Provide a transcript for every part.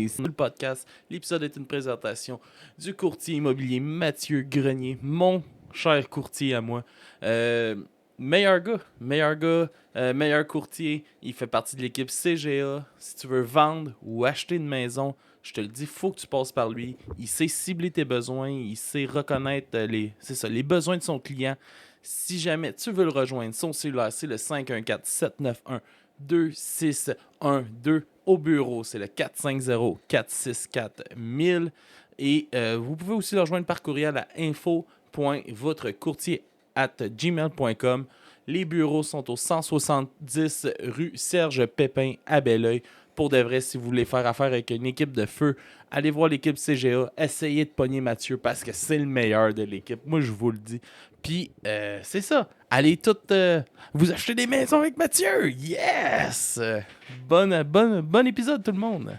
C'est le podcast. L'épisode est une présentation du courtier immobilier Mystério Grenier, mon cher courtier à moi. Meilleur gars, meilleur courtier. Il fait partie de l'équipe CGA. Si tu veux vendre ou acheter une maison, je te le dis, il faut que tu passes par lui. Il sait cibler tes besoins, il sait reconnaître les besoins de son client. Si jamais tu veux le rejoindre, son cellulaire, c'est le 514-791-2612. Au bureau, c'est le 450-464-1000. Et vous pouvez aussi le rejoindre par courriel à info.votrecourtier@gmail.com. Les bureaux sont au 170 rue Serge Pépin à Belleuil. Pour de vrai, si vous voulez faire affaire avec une équipe de feu, allez voir l'équipe CGA. Essayez de pogner Mathieu parce que c'est le meilleur de l'équipe. Moi, je vous le dis. Puis, c'est ça. Allez toutes vous acheter des maisons avec Mathieu. Yes! Bon épisode, tout le monde.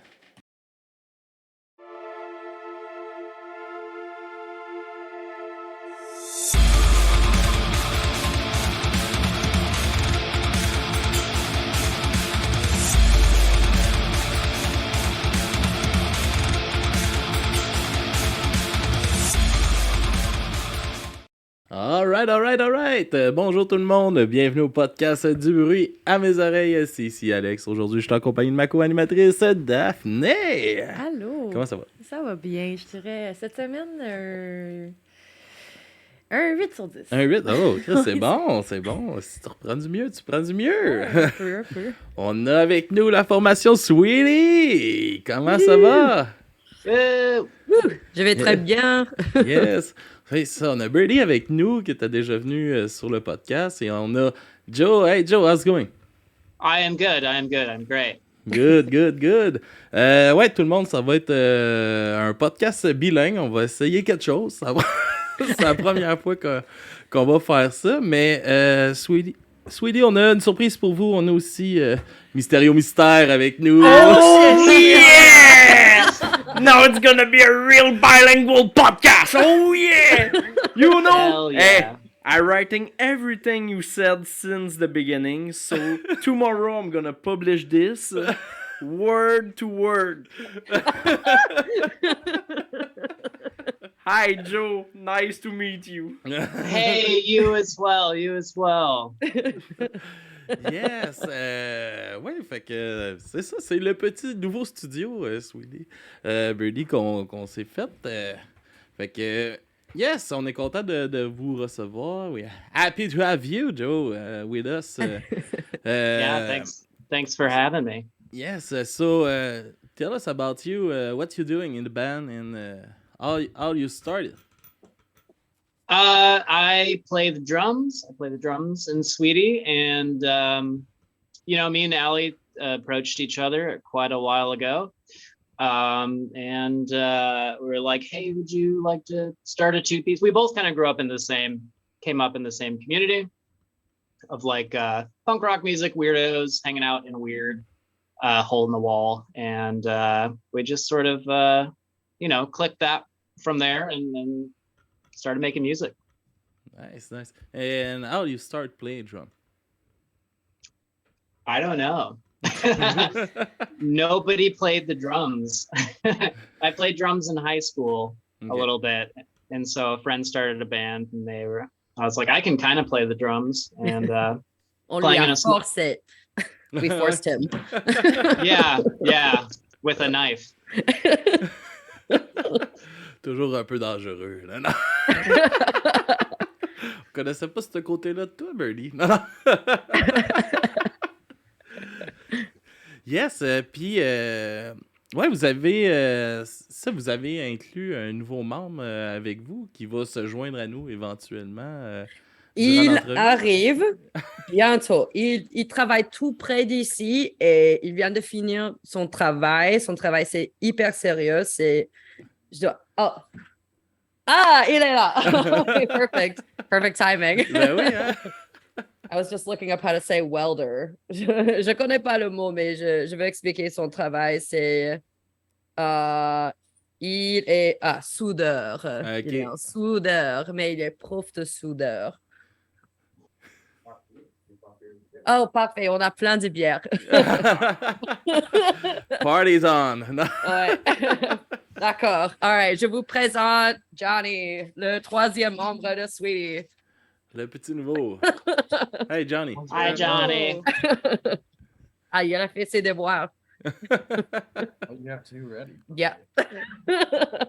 Alright. Bonjour tout le monde. Bienvenue au podcast du bruit à mes oreilles. C'est ici Alex. Aujourd'hui, je suis en compagnie de ma co-animatrice Daphnée. Allô. Comment ça va? Ça va bien, je dirais. Cette semaine, un 8 sur 10. Un 8? Oh, c'est bon. Si tu reprends du mieux, tu prends du mieux. Ouais, un peu. On a avec nous la formation Sweetie. Comment ça va? Je vais très bien. Yes. Oui, ça, on a Birdie avec nous qui était déjà venu sur le podcast et on a Joe. Hey Joe, how's it going? I am good. I'm great. Good. Ouais, tout le monde, ça va être un podcast bilingue. On va essayer quelque chose. C'est la première fois qu'on va faire ça. Mais Sweetie, on a une surprise pour vous. On a aussi Mystério Mystère avec nous. Oh yes! Now it's gonna be a real bilingual podcast. Oh yeah! You know, Hell yeah. I'm writing everything you said since the beginning. So tomorrow I'm gonna publish this word to word. Hi Joe, nice to meet you. Hey, you as well. Yes! Ouais, fait que c'est ça, c'est le petit nouveau studio, Sweetie, Birdie, qu'on s'est fait. Fait que, yes, on est content de vous recevoir. We're happy to have you, Joe, with us. Yeah, thanks for having me. Yes, so tell us about you, what you're doing in the band, and how you started. I play the drums. In Sweetie, and me and Allie approached each other quite a while ago, and we were like, "Hey, would you like to start a two-piece?" We both kind of came up in the same community of like punk rock music weirdos hanging out in a weird hole in the wall, and we just sort of clicked that from there, and then started making music. Nice. And how do you start playing drum? I don't know. Nobody played the drums. I played drums in high school a little bit, and so a friend started a band, and I was like, I can kind of play the drums, and On lui a forcé. We forced him. yeah, with a knife. Toujours un peu dangereux, là, non? On connaissait pas ce côté-là de toi, Birdie. Non. Yes, puis ouais, vous avez inclus un nouveau membre avec vous qui va se joindre à nous éventuellement. Il arrive bientôt. Il travaille tout près d'ici et il vient de finir son travail. Son travail, c'est hyper sérieux. Il est là. Okay, perfect timing. Ben oui, hein? I was just looking up how to say welder. Je connais pas le mot, mais je vais expliquer son travail. C'est il est soudeur. Okay. Il est un soudeur, mais il est prof de soudeur. Oh, parfait. On a plein de bières. Party's on. Ouais. D'accord. All right. Je vous présente Johnny, le troisième membre de Sweetie. Le petit nouveau. Hey, Johnny. Hi, Johnny. Ah, il a fait ses devoirs. Oh, you have two ready. Yeah.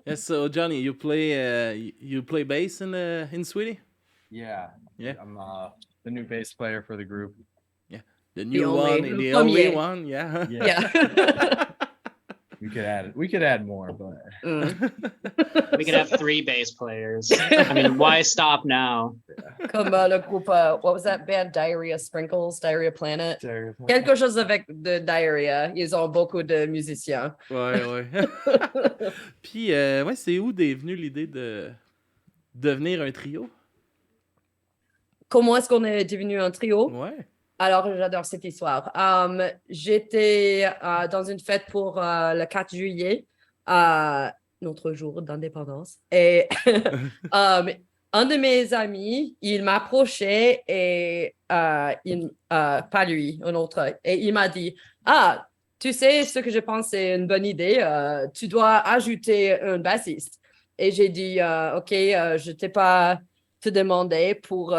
Yes, so Johnny, you play bass in Sweetie? Yeah. Yeah. I'm the new bass player for the group. The new only- one, the le only premier. one, yeah. Yeah. We could add more, but We could have 3 bass players. I mean, why stop now? Comme le groupe, what was that band? Diarrhea Sprinkles, Diarrhea Planet. Quelque chose avec de Diarrhea. Ils ont beaucoup de musiciens. Ouais. Puis, ouais, c'est où est venue l'idée de devenir un trio? Comment est-ce qu'on est devenu un trio? Ouais. Alors, j'adore cette histoire. J'étais dans une fête pour le 4 juillet, notre jour d'indépendance. Et un de mes amis, il m'approchait et pas lui, un autre. Et il m'a dit, tu sais, ce que je pense, c'est une bonne idée. Tu dois ajouter un bassiste. Et j'ai dit, OK, je t'ai pas te demander pour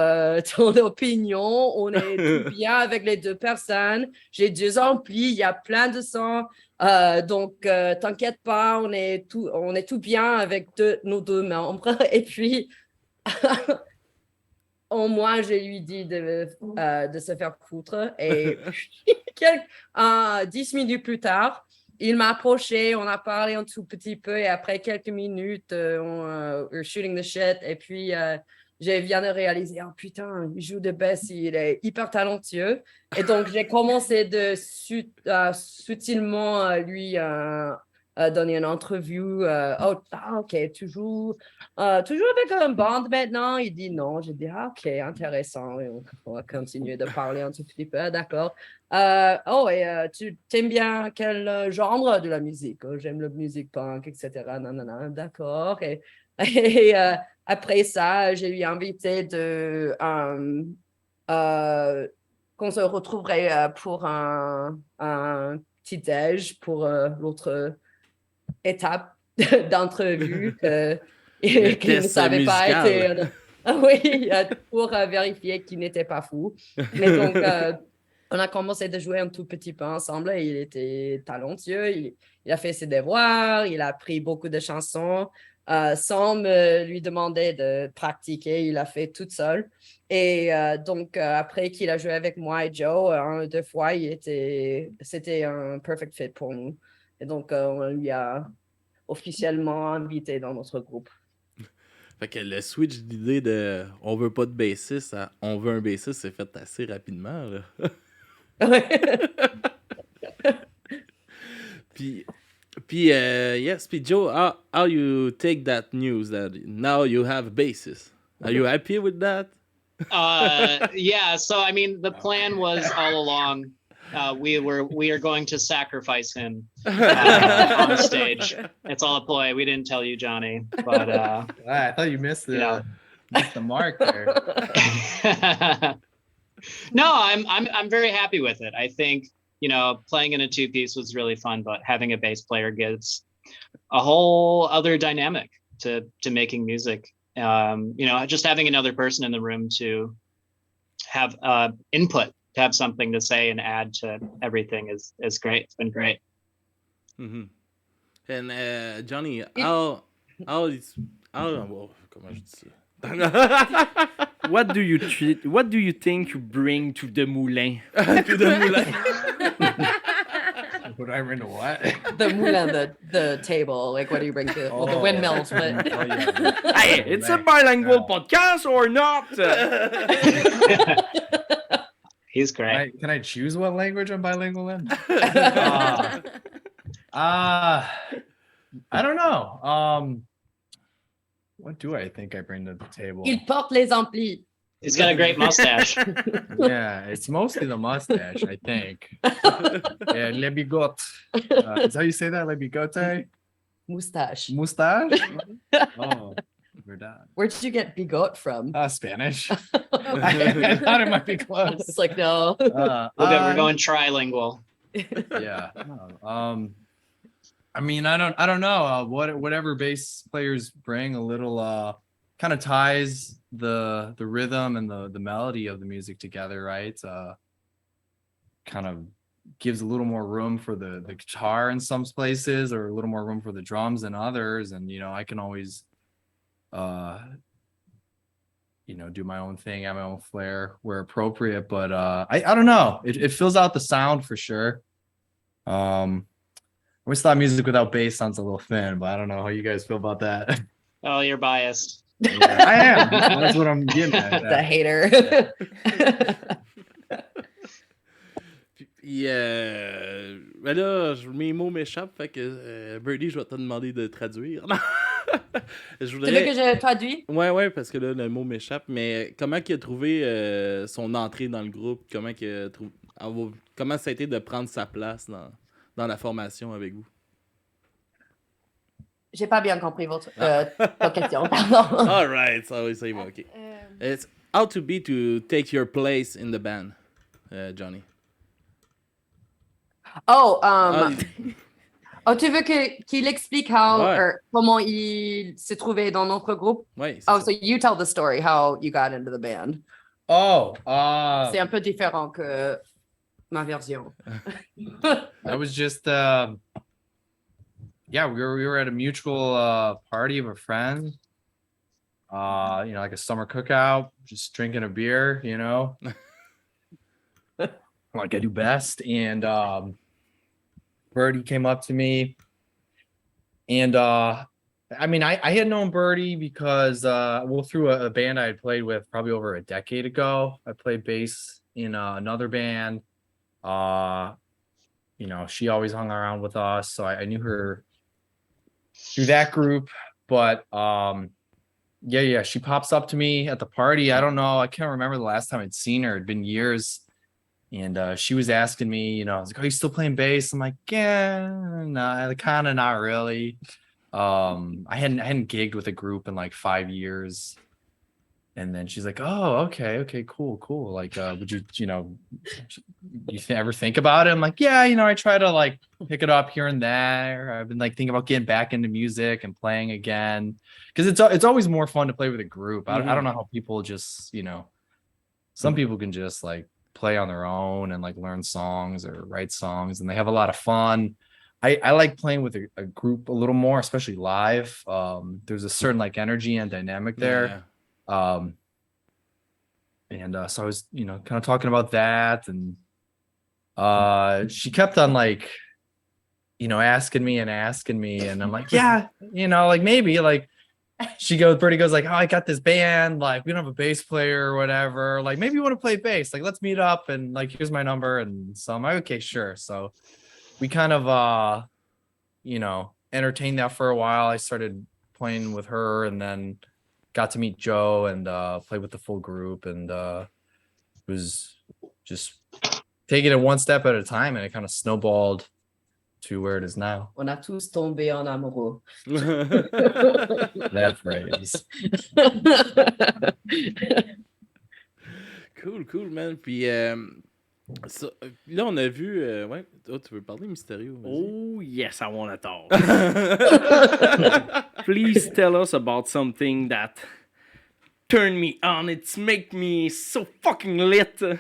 ton opinion. On est tout bien avec les 2 personnes. J'ai 2 amplis, il y a plein de sons. Donc, t'inquiète pas, on est tout bien avec nos 2 membres. Et puis, au moins, je lui dis de se faire foutre. Et 10 minutes plus tard, il m'a approché, on a parlé un tout petit peu. Et après quelques minutes, we're shooting the shit. Et puis, je viens de réaliser, oh putain, il joue de basse, il est hyper talentueux. Et donc, j'ai commencé de subtilement lui donner une entrevue. OK, tu joues avec un band maintenant? Il dit non. J'ai dit, OK, intéressant. Et on va continuer de parler un tout petit peu, d'accord. Tu t'aimes bien quel genre de la musique? Oh, j'aime la musique punk, etc. Non, d'accord. Et après ça, j'ai lui invité qu'on se retrouverait pour un petit déj pour l'autre étape d'entrevue qu'il ne savait pas être. Oui, pour vérifier qu'il n'était pas fou. Mais donc, on a commencé de jouer un tout petit peu ensemble. Il était talentueux, il a fait ses devoirs, il a appris beaucoup de chansons. Sans lui demander de pratiquer, il a fait tout seul. Et donc, après qu'il a joué avec moi et Joe, 1 ou 2 fois, c'était un perfect fit pour nous. Et donc, on lui a officiellement invité dans notre groupe. Fait que le switch d'idée de on veut pas de bassiste à on veut un bassiste s'est fait assez rapidement, là. Puis, yes, puis Joe, how you take that news that now you have a bassist? Are you happy with that? Yeah, so I mean, the plan was all along, we are going to sacrifice him on stage. It's all a ploy. We didn't tell you, Johnny, but I thought you missed the mark there. No, I'm very happy with it. I think, playing in a 2-piece was really fun, but having a bass player gives a whole other dynamic to making music. Just having another person in the room to have input, to have something to say and add to everything is great. It's been great. Mm-hmm. And Johnny, how well, comment je dis ça? What do you think you bring to the moulin? To the moulin. Would I bring to what? The moulin, the table. Like, what do you bring to the windmills? But Hey, it's a bilingual podcast or not? He's great. Can I choose what language I'm bilingual in? I don't know. What do I think I bring to the table? il porte les amplis. He's got a great mustache. Yeah, it's mostly the mustache, I think. Yeah, le bigot. Is that how you say that? Le bigote? Moustache. Mustache? Oh, verdad. Where did you get bigot from? Spanish. I thought it might be close. It's like, no. We're going trilingual. Yeah. I mean, I don't know. Whatever bass players bring, a little kind of ties the rhythm and the melody of the music together, right? Kind of gives a little more room for the guitar in some places, or a little more room for the drums in others. And I can always do my own thing, have my own flair where appropriate. But I don't know. It fills out the sound for sure. I always thought music without bass sounds a little thin, but I don't know how you guys feel about that. Oh, you're biased. Yeah, I am. That's what I'm getting at. The hater. Ben là, mes mots m'échappent, fait que Birdie, je vais te demander de traduire. Je voudrais... Tu veux que je traduis? Ouais, parce que là, le mot m'échappe, mais comment il a trouvé son entrée dans le groupe? Comment ça a été de prendre sa place dans la formation avec vous? J'ai pas bien compris ta question, pardon. All right, ça y va, OK. It's how to be to take your place in the band, Johnny. Tu veux qu'il explique comment il s'est trouvé dans notre groupe? Oui. So you tell the story, how you got into the band. C'est un peu différent que ma version. I was just we were at a mutual party of a friend. Like a summer cookout, just drinking a beer, like I do best. And Birdie came up to me, and I had known Birdie because through a band I had played with probably over a decade ago. I played bass in another band. She always hung around with us, so I knew her through that group. But she pops up to me at the party. I don't know, I can't remember the last time I'd seen her. It'd been years. And she was asking me, I was like, "Are you still playing bass?" I'm like, "Yeah, no, kind of not really." I hadn't gigged with a group in like 5 years. And then she's like, "Oh, okay, cool. Like, would you ever think about it?" I'm like, "Yeah, I try to like pick it up here and there. I've been like thinking about getting back into music and playing again, because it's always more fun to play with a group. Mm-hmm. I don't know how people just, some people can just like play on their own and like learn songs or write songs, and they have a lot of fun. I like playing with a group a little more, especially live. There's a certain like energy and dynamic there. Yeah. So I was, kind of talking about that, and she kept on like, asking me, and I'm like, yeah, like maybe, like Birdie goes like, "Oh, I got this band, like we don't have a bass player or whatever, like maybe you want to play bass, like let's meet up, and like here's my number." And so I'm like, "Okay, sure." So we kind of entertained that for a while. I started playing with her, and then got to meet Joe and play with the full group, and was just taking it one step at a time, and it kind of snowballed to where it is now. On a tous tombé en amoureux. That phrase. Cool, man. Puis là, on a vu... tu veux parler, Mystério? Oh, yes, I want to talk. Please tell us about something that turned me on. It's make me so fucking lit. No,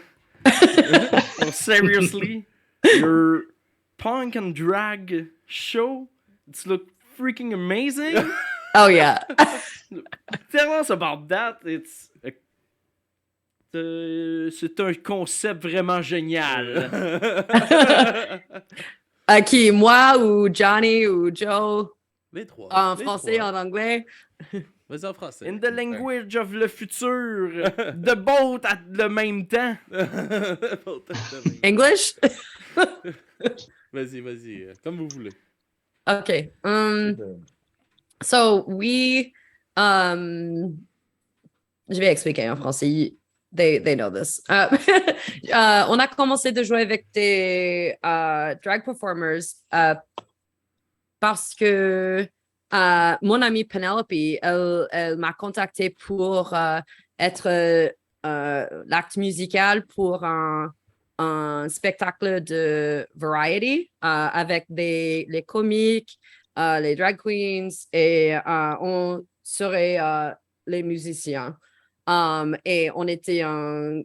seriously, your punk and drag show, it's look freaking amazing. Oh, yeah. Tell us about that. C'est un concept vraiment génial. Qui, moi ou Johnny ou Joe? Les trois. En français, en anglais? Vas-y en français. In the language of le futur. The boat at le même temps. English? Vas-y. Comme vous voulez. Okay. So we, je vais expliquer en français. They know this. On a commencé de jouer avec des drag performers parce que mon amie Penelope, elle m'a contacté pour être l'acte musical pour un spectacle de variety avec les comiques, les drag queens et on serait les musiciens. Et on était un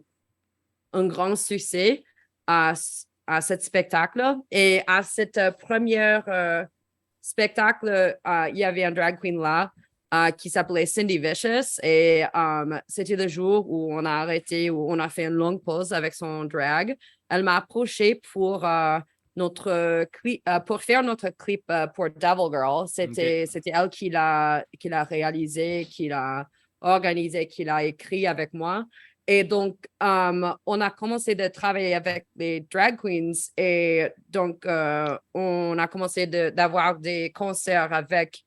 grand succès à ce spectacle. Et à cette première spectacle, il y avait un drag queen là qui s'appelait Cindy Vicious. Et c'était le jour où on a arrêté, où on a fait une longue pause avec son drag. Elle m'a approché pour notre clip, pour faire notre clip pour Devil Girl. C'était elle qui l'a réalisé, qui l'a organisé, qui l'a écrit avec moi. Et donc, on a commencé de travailler avec les drag queens et donc, on a commencé d'avoir des concerts avec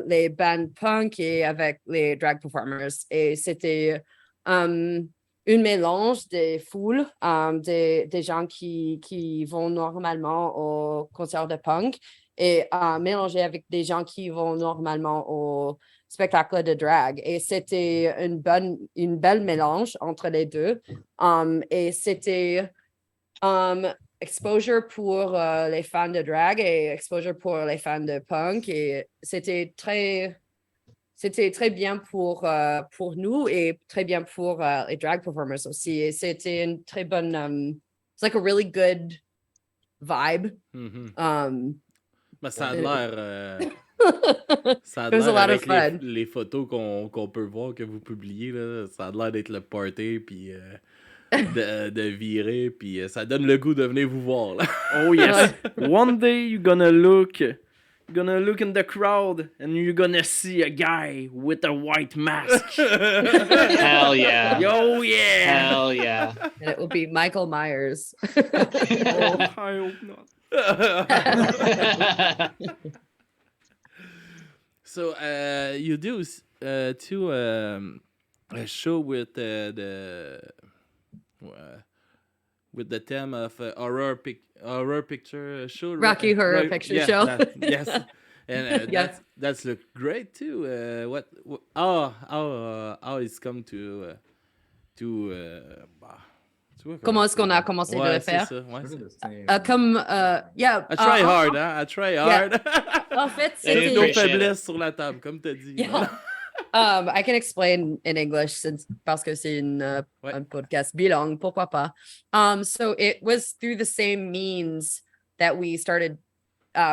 les bands punk et avec les drag performers. Et c'était une mélange des foules, des gens qui vont normalement au concert de punk et mélangé avec des gens qui vont normalement au spectacle de drag. Et c'était une belle mélange entre les deux. Et c'était exposure pour les fans de drag et exposure pour les fans de punk. Et c'était très bien pour nous et très bien pour les drag performers aussi. Et c'était une très bonne... it's like a really good vibe. Ben, ça a l'air... Ça a It was a l'air lot of avec fun. les photos qu'on peut voir que vous publiez, là, ça a l'air d'être le party, puis de virer, puis ça donne le goût de venir vous voir. Là. Oh yes. One day you're gonna look in the crowd and you're gonna see a guy with a white mask. Hell yeah. Yo yeah. Hell yeah. And it will be Michael Myers. Oh, I hope not. So, you do too a show with the theme of horror picture show. Rocky Horror Picture Show. Yes, and Yeah. that's look great too. How it's come to bah, tu vois, Comment est-ce qu'on a commencé de le c'est faire? ça, ouais, Yeah. I try hard, hein? I try hard. En fait, C'est C'était- nos Appreciate it. faiblesses sur la table, comme t'as dit. Yeah. I can explain in English parce que c'est un podcast bilingue, pourquoi pas. So it was through the same means that we started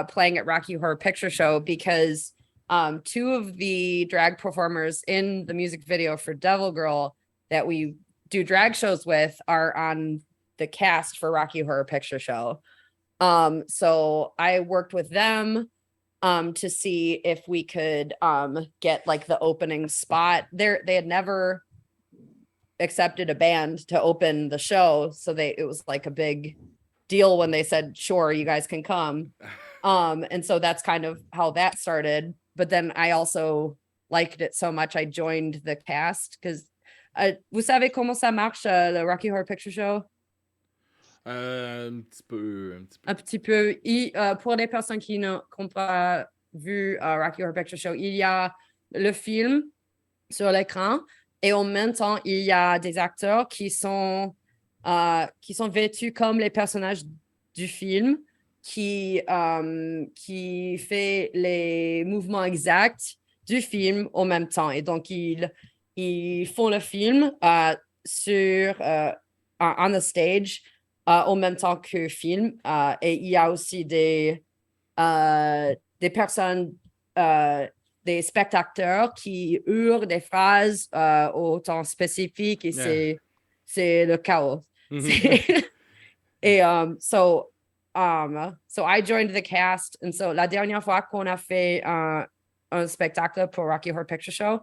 playing at Rocky Horror Picture Show because two of the drag performers in the music video for Devil Girl that we do drag shows with are on the cast for Rocky Horror Picture Show. So I worked with them to see if we could get like the opening spot. They had never accepted a band to open the show, so it was like a big deal when they said, sure, you guys can come. And so that's kind of how that started. But then I also liked it so much I joined the cast because vous savez comment ça marche le Rocky Horror Picture Show? Un petit peu. Un petit peu. Pour les personnes qui n'ont pas vu Rocky Horror Picture Show, il y a le film sur l'écran et en même temps, il y a des acteurs qui sont vêtus comme les personnages du film, qui fait les mouvements exacts du film en même temps. Et donc, ils font le film on the stage en même temps que film. Et il y a aussi des personnes, des spectateurs qui hurlent des phrases au temps spécifique et c'est le chaos. Et so I joined the cast. And so la dernière fois qu'on a fait un spectacle pour Rocky Horror Picture Show,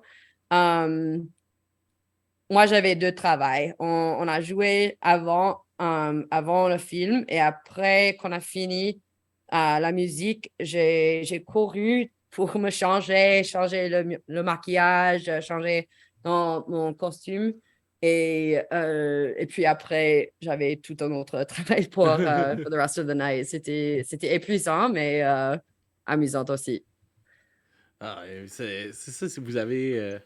moi, j'avais 2 travails. On a joué avant le film et après qu'on a fini la musique, j'ai couru pour me changer le maquillage, changer mon costume. Et puis après, j'avais tout un autre travail pour the rest of the night. C'était épuisant, mais amusant aussi. C'est ça, si vous avez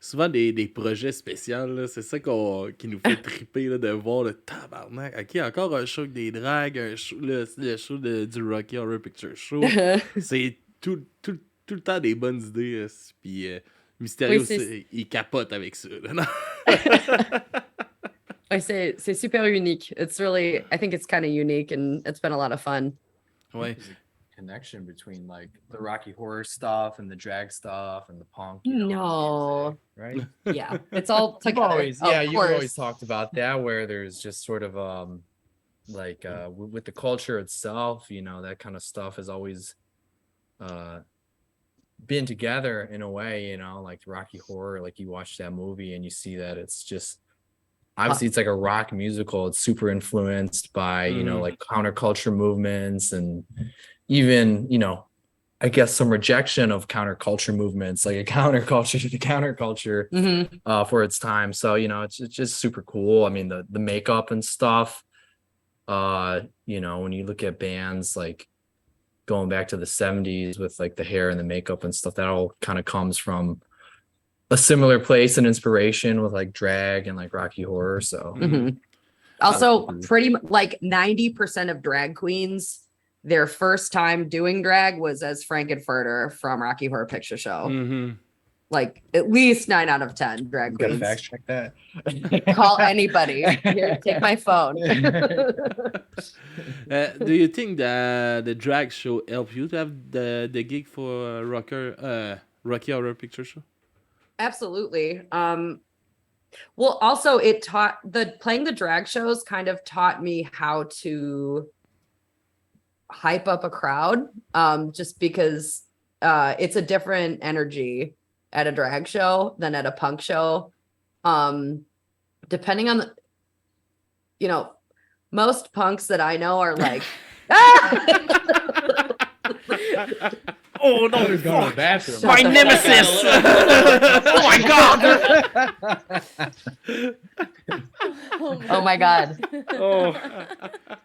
souvent des projets spéciaux, là, c'est ça qui nous fait triper là, de voir le tabarnak. Ok, encore un show avec des drags, le show du Rocky Horror Picture Show. C'est tout le temps des bonnes idées. Puis Mystério, il capote avec ça. Là, non? Ouais, c'est super unique. It's really, I think it's kind of unique and it's been a lot of fun. Ouais. There's a connection between like the Rocky Horror stuff and the drag stuff and the punk. No. Music, right? Yeah, it's all You've together. always, of yeah, you've course. always talked about that, where there's just sort of like with the culture itself, that kind of stuff has always been together in a way, like Rocky Horror. Like you watch that movie and you see that it's just obviously it's like a rock musical. It's super influenced by like counterculture movements and even I guess some rejection of counterculture movements, like a counterculture to the counterculture for its time. So it's just super cool. I mean the makeup and stuff, when you look at bands like going back to the 70s with like the hair and the makeup and stuff, that all kind of comes from a similar place and inspiration with like drag and like Rocky Horror. So Also pretty much like 90% of drag queens, their first time doing drag was as Frankenfurter from Rocky Horror Picture Show. Mm-hmm. Like at least 9 out of 10 drag you gotta queens. fact check that. Call anybody. Here, take my phone. Do you think that the drag show helped you to have the gig for Rocky Horror Picture Show? Absolutely. Well, also playing the drag shows kind of taught me how to hype up a crowd. Just because it's a different energy at a drag show than at a punk show. Depending on most punks that I know are like, Oh no! Who's going to the bathroom? My nemesis! Oh my god! oh my god, Oh,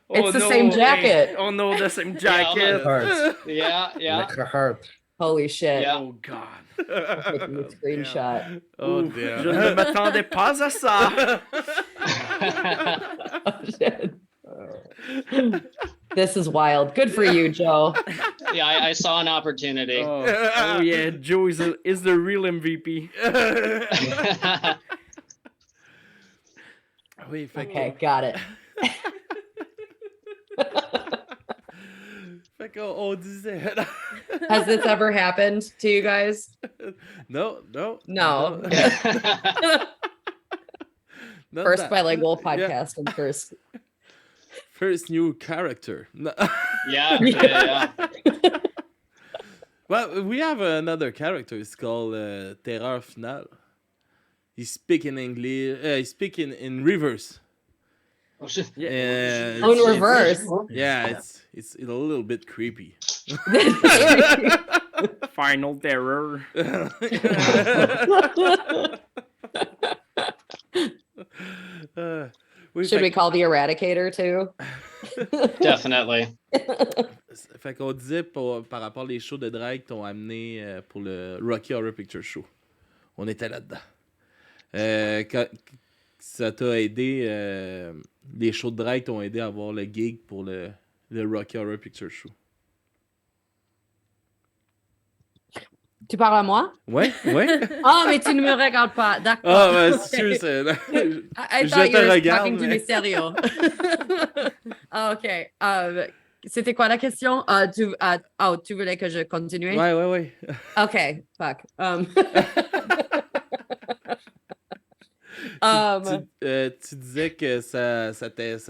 it's the same jacket. Oh no, the same jacket. Hurts. Yeah. Like the heart. Holy shit. Yeah. Oh god. Taking a screenshot. Oh, Ouf, damn. je ne m'attendais pas à ça. Oh, shit. This is wild. Good for you, Joe. Yeah, I saw an opportunity. Oh yeah, Joe is the real MVP. Oui, fait Okay, got it. Fait qu'on disait. Has this ever happened to you guys? No. No. Not First that. bilingual podcast and first. First new character. No. Yeah. Well, we have another character. It's called Terreur Finale. He's speaking English. He's speaking in reverse. Oh, shit. And Oh, in reverse. Yeah, it's a little bit creepy. Final terror. Should we call the Eradicator too? Definitely. Fait qu'on disait par rapport aux shows de drag qui t'ont amené pour le Rocky Horror Picture Show. On était là-dedans. Ça t'a aidé, les shows de drag t'ont aidé à avoir le gig pour le Rocky Horror Picture Show. Tu parles à moi? Ouais. Ah, mais tu ne me regardes pas. D'accord. Ah, ouais, c'est sûr, c'est... I Je thought te you were regarde, talking to mais- Mystério. Ah, OK. C'était quoi la question? Tu voulais que je continue? Ouais. OK, fuck. Tu disais que ça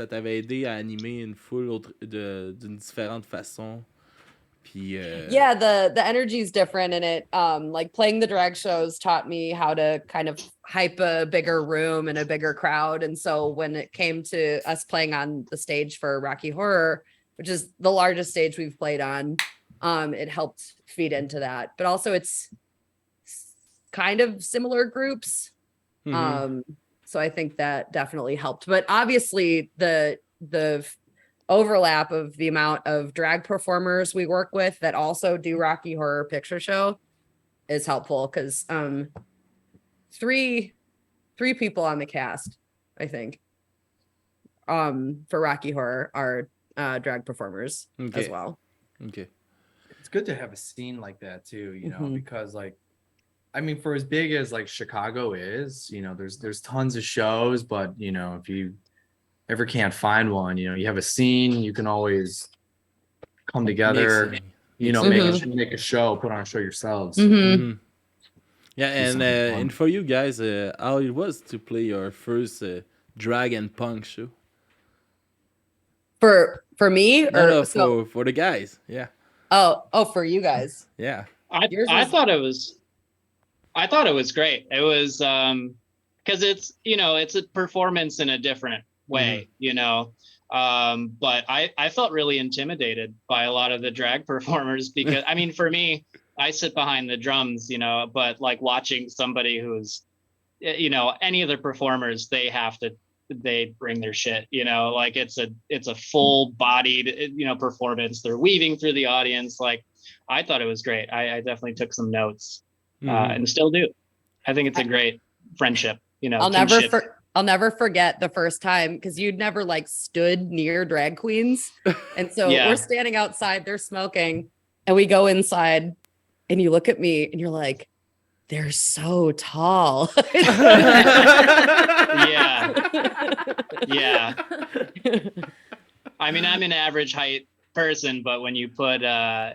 t'avait aidé à animer une foule d'une différente façon. Puis, Yeah, the energy is different in it. Like playing the drag shows taught me how to kind of hype a bigger room and a bigger crowd. And so when it came to us playing on the stage for Rocky Horror, which is the largest stage we've played on, it helped feed into that. But also it's kind of similar groups. So I think that definitely helped. But obviously the overlap of the amount of drag performers we work with that also do Rocky Horror Picture Show is helpful because three people on the cast, I think, for Rocky Horror are drag performers as well. Okay. It's good to have a scene like that too, you know, Mhm. because like, I mean, for as big as like Chicago is, you know, there's tons of shows, but you know, if you ever can't find one, you know, you have a scene, you can always come together, Mixing. you know, Mhm. make a show, put on a show yourselves. Mhm. Mhm. Yeah, Do and something fun. and for you guys, how it was to play your first drag and punk show? For me, No, or so for the guys. Yeah, for you guys. yeah. Yours I was thought it was great. It was because it's, you know, it's a performance in a different way, you know. But I felt really intimidated by a lot of the drag performers because I mean, for me, I sit behind the drums, you know, but like watching somebody who's, you know, any of the performers, they bring their shit, you know, like it's a full bodied, you know, performance. They're weaving through the audience. Like, I thought it was great. I definitely took some notes, and still do. I think it's a great friendship, you know, kinship. I'll never forget the first time because you'd never like stood near drag queens. And so Yeah. we're standing outside, they're smoking, and we go inside and you look at me and you're like, they're so tall. Yeah. Yeah. I mean, I'm an average height person, but when you put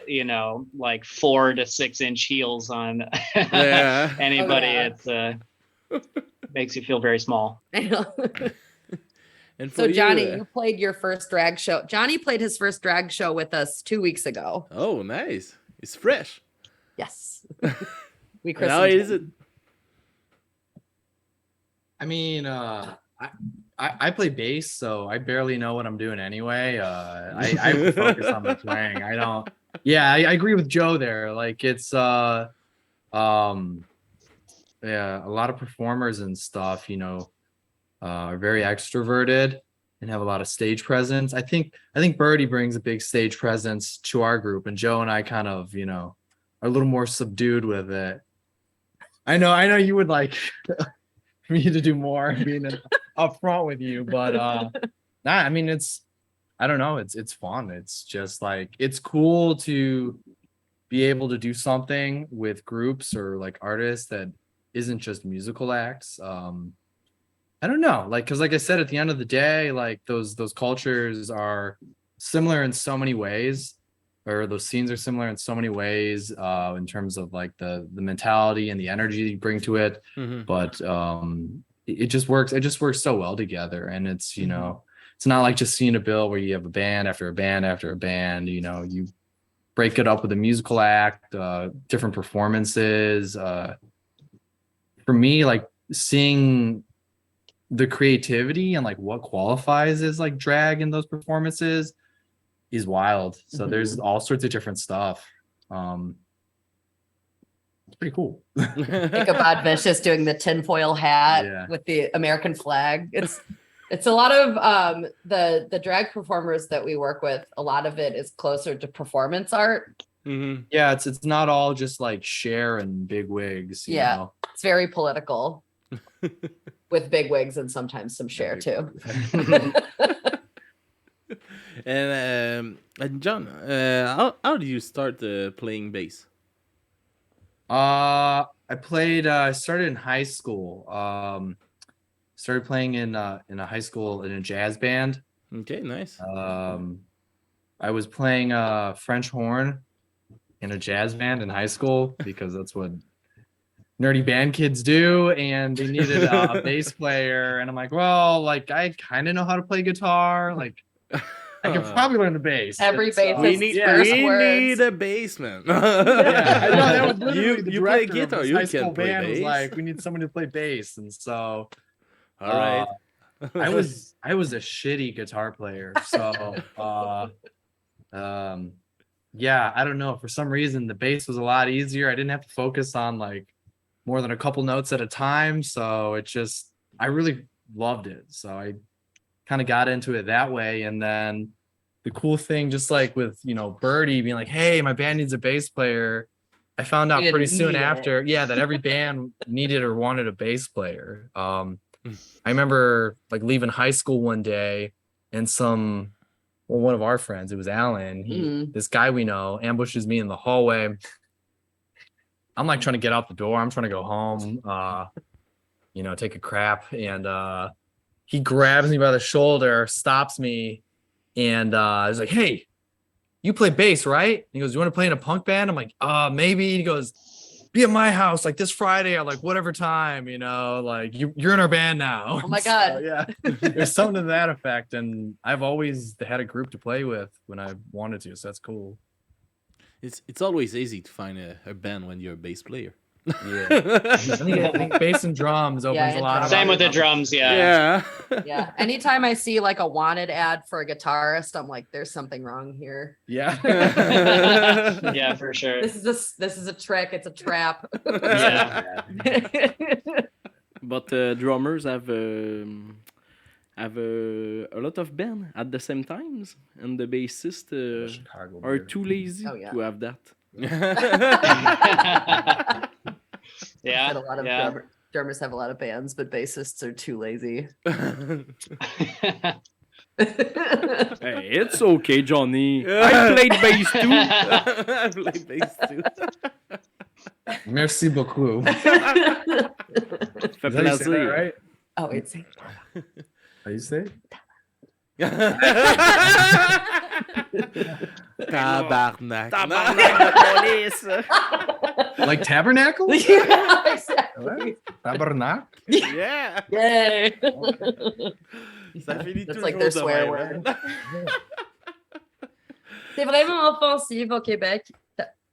you know, like 4 to 6 inch heels on Yeah. anybody, Oh, yeah. it's makes you feel very small. I know. And for So Johnny, you, you played your first drag show. Johnny played his first drag show with us 2 weeks ago. oh, nice. It's fresh. Yes. We And how christened is it? him. I mean, I play bass, so I barely know what I'm doing anyway. I focus on the playing. I don't. Yeah, I agree with Joe there. Like it's yeah, a lot of performers and stuff, you know, are very extroverted and have a lot of stage presence. I think Birdie brings a big stage presence to our group, and Joe and I kind of, you know, are a little more subdued with it. I know you would like me to do more being up front with you, but nah, I mean I don't know, it's fun. It's just like it's cool to be able to do something with groups or like artists that isn't just musical acts. I don't know, like because like I said, at the end of the day, like those cultures are similar in so many ways, or those scenes are similar in so many ways, in terms of like the mentality and the energy you bring to it. But it just works. It just works so well together, and it's, you know, it's not like just seeing a bill where you have a band after a band after a band. You know, you break it up with a musical act, different performances. For me, like seeing the creativity and like what qualifies as like drag in those performances is wild. So there's all sorts of different stuff. It's pretty cool. Ichabod Vicious doing the tinfoil hat with the American flag. It's a lot of the drag performers that we work with. A lot of it is closer to performance art. Yeah, it's not all just like Cher and big wigs. You know? It's very political with big wigs and sometimes some Cher too. And John, how do you start playing bass? I started in high school. Started playing in a high school in a jazz band. Okay, nice. I was playing French horn in a jazz band in high school because that's what nerdy band kids do, and they needed a bass player, and I'm like, well, like I kind of know how to play guitar, like I could probably learn the bass. Every bass we need a bassman. Yeah, I know, that was literally the you play director guitar, of this you high can school play band was bass. like, we need someone to play bass, and so all right. I was a shitty guitar player, so yeah, I don't know, for some reason the bass was a lot easier. I didn't have to focus on like more than a couple notes at a time, so it just, I really loved it. So I kind of got into it that way. And then the cool thing, just like with, you know, Birdie being like, hey, my band needs a bass player, I found out You pretty didn't soon need it. after, that every band needed or wanted a bass player. I remember like leaving high school one day, and one of our friends, it was Alan, this guy we know, ambushes me in the hallway. I'm like trying to get out the door. I'm trying to go home, take a crap. And he grabs me by the shoulder, stops me, and he's like, "Hey, you play bass, right?" And he goes, "You want to play in a punk band?" I'm like, maybe. He goes, "Be at my house like this Friday or like whatever time, like you're in our band now." Oh my So, God. yeah, there's something to that effect. And I've always had a group to play with when I wanted to. So that's cool. It's always easy to find a band when you're a bass player. Yeah. I think bass and drums opens a and lot of Same with the opportunities. drums, yeah. Yeah. Anytime I see like a wanted ad for a guitarist, I'm like, there's something wrong here. Yeah. Yeah, for sure. This is a trick. It's a trap. Yeah. But drummers have a lot of band at the same times, and the bassists Chicago are beer. too lazy Oh, yeah. to have that. Yeah. Said a lot of drummers have a lot of bands, but bassists are too lazy. Hey, it's okay, Johnny. I played bass too. I play bass too. Merci beaucoup. Fait Is that how you say that, plaisir. right? Oh, it's How you say it? Tabarnak. Tabarnak de police. Like tabernacle? yeah, exactly. Tabernacle? Yeah. Yay. Ça finit That's toujours like their de swear même, word. C'est vraiment offensif au Québec.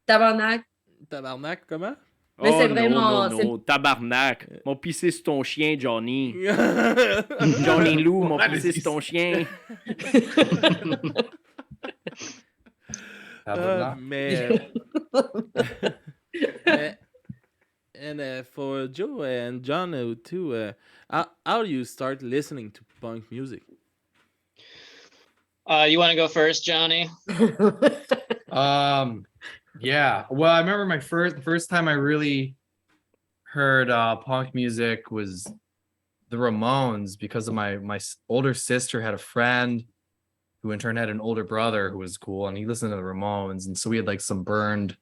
Tabarnak. Tabarnak, comment? Mais c'est Oh vraiment- non, tabarnak. Mon pisser sur ton chien, Johnny. Johnny Lou, mon pisser sur ton chien. Tabernacle. And for Joe and John too, how do you start listening to punk music? You want to go first, Johnny? Yeah. Well, I remember the first time I really heard punk music was the Ramones, because of my older sister had a friend who in turn had an older brother who was cool, and he listened to the Ramones, and so we had like some burned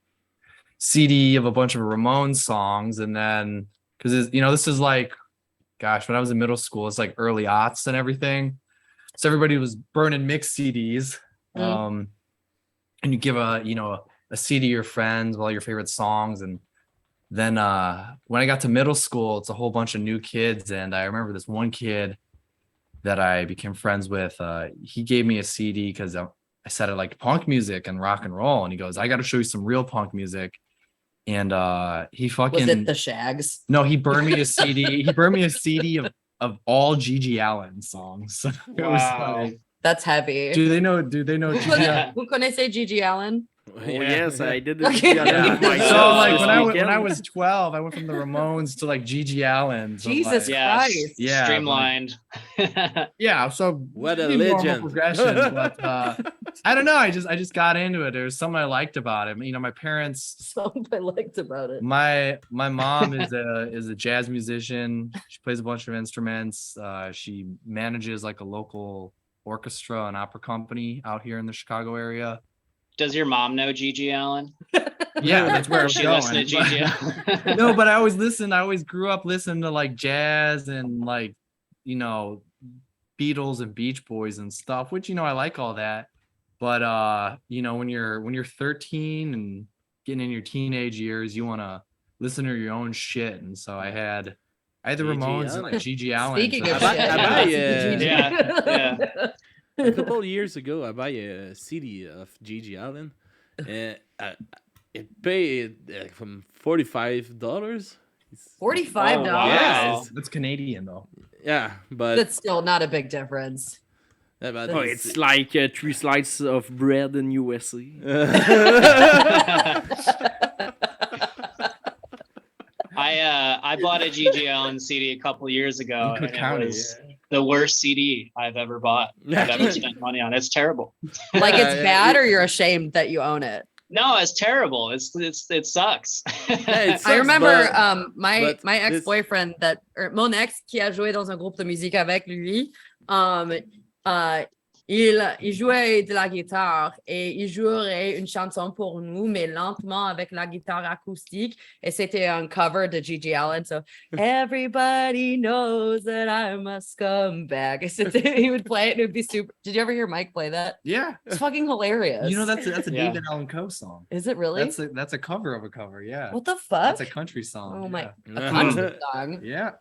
CD of a bunch of Ramones songs. And then because this is like, gosh, when I was in middle school, it's like early aughts and everything, so everybody was burning mixed CDs. And you give a CD to your friends with all your favorite songs. And then when I got to middle school, it's a whole bunch of new kids, and I remember this one kid that I became friends with. He gave me a CD because I said I liked punk music and rock and roll, and he goes, "I got to show you some real punk music." And he fucking Was it the Shags? no, he burned me a CD. He burned me a CD of all Gigi Allen songs. It was Wow. like, That's heavy. do they know Gigi Allen? Who connaissait Gigi Allen? Oh, yes, I did this. Okay. Yeah. Myself So like this when I weekend. was 12, I went from the Ramones to like Gigi Allen. So, Jesus like, Yeah. Christ. Yeah, Streamlined. yeah. So What a pretty normal legend. progression. But I don't know. I just got into it. There was something I liked about it. My parents. Something I liked about it. My mom is a jazz musician. She plays a bunch of instruments. She manages like a local orchestra and opera company out here in the Chicago area. Does your mom know Gigi Allen? Yeah, that's where I Or was she going. listened to Gigi Allen? No, but I always grew up listening to like jazz and like, Beatles and Beach Boys and stuff, which, I like all that. But, when you're 13 and getting in your teenage years, you want to listen to your own shit. And so I had the Gigi Ramones and Allen. like Gigi Allen. Speaking so of I shit, buy, Gigi. Yeah. A couple of years ago, I buy a CD of Gigi Allen, and it paid from $45. $45. Oh, wow. Yeah, That's Canadian though. yeah, but That's still not a big difference. Oh, it's like 3 slices of bread in USA. I bought a Gigi Allen CD a couple years ago, In Cook and County, it was the worst CD I've ever bought. I've ever spent money on. It's terrible. Like it's Yeah, bad, or you're ashamed that you own it. No, it's terrible. It sucks. Yeah, it I sucks, remember but my this- ex-boyfriend mon ex qui a joué dans un groupe de musique avec lui, il jouait de la guitare et il jouerait une chanson pour nous, mais lentement avec la guitare acoustique. Et c'était un cover de Gigi Allen. So, everybody knows that I must come back. He would play it and it would be super. Did you ever hear Mike play that? Yeah. It's fucking hilarious. You know, that's a Yeah. David Allan Coe song. Is it really? That's a cover of a cover. Yeah. What the fuck? That's a country song. Oh my, yeah. a country song. Yeah.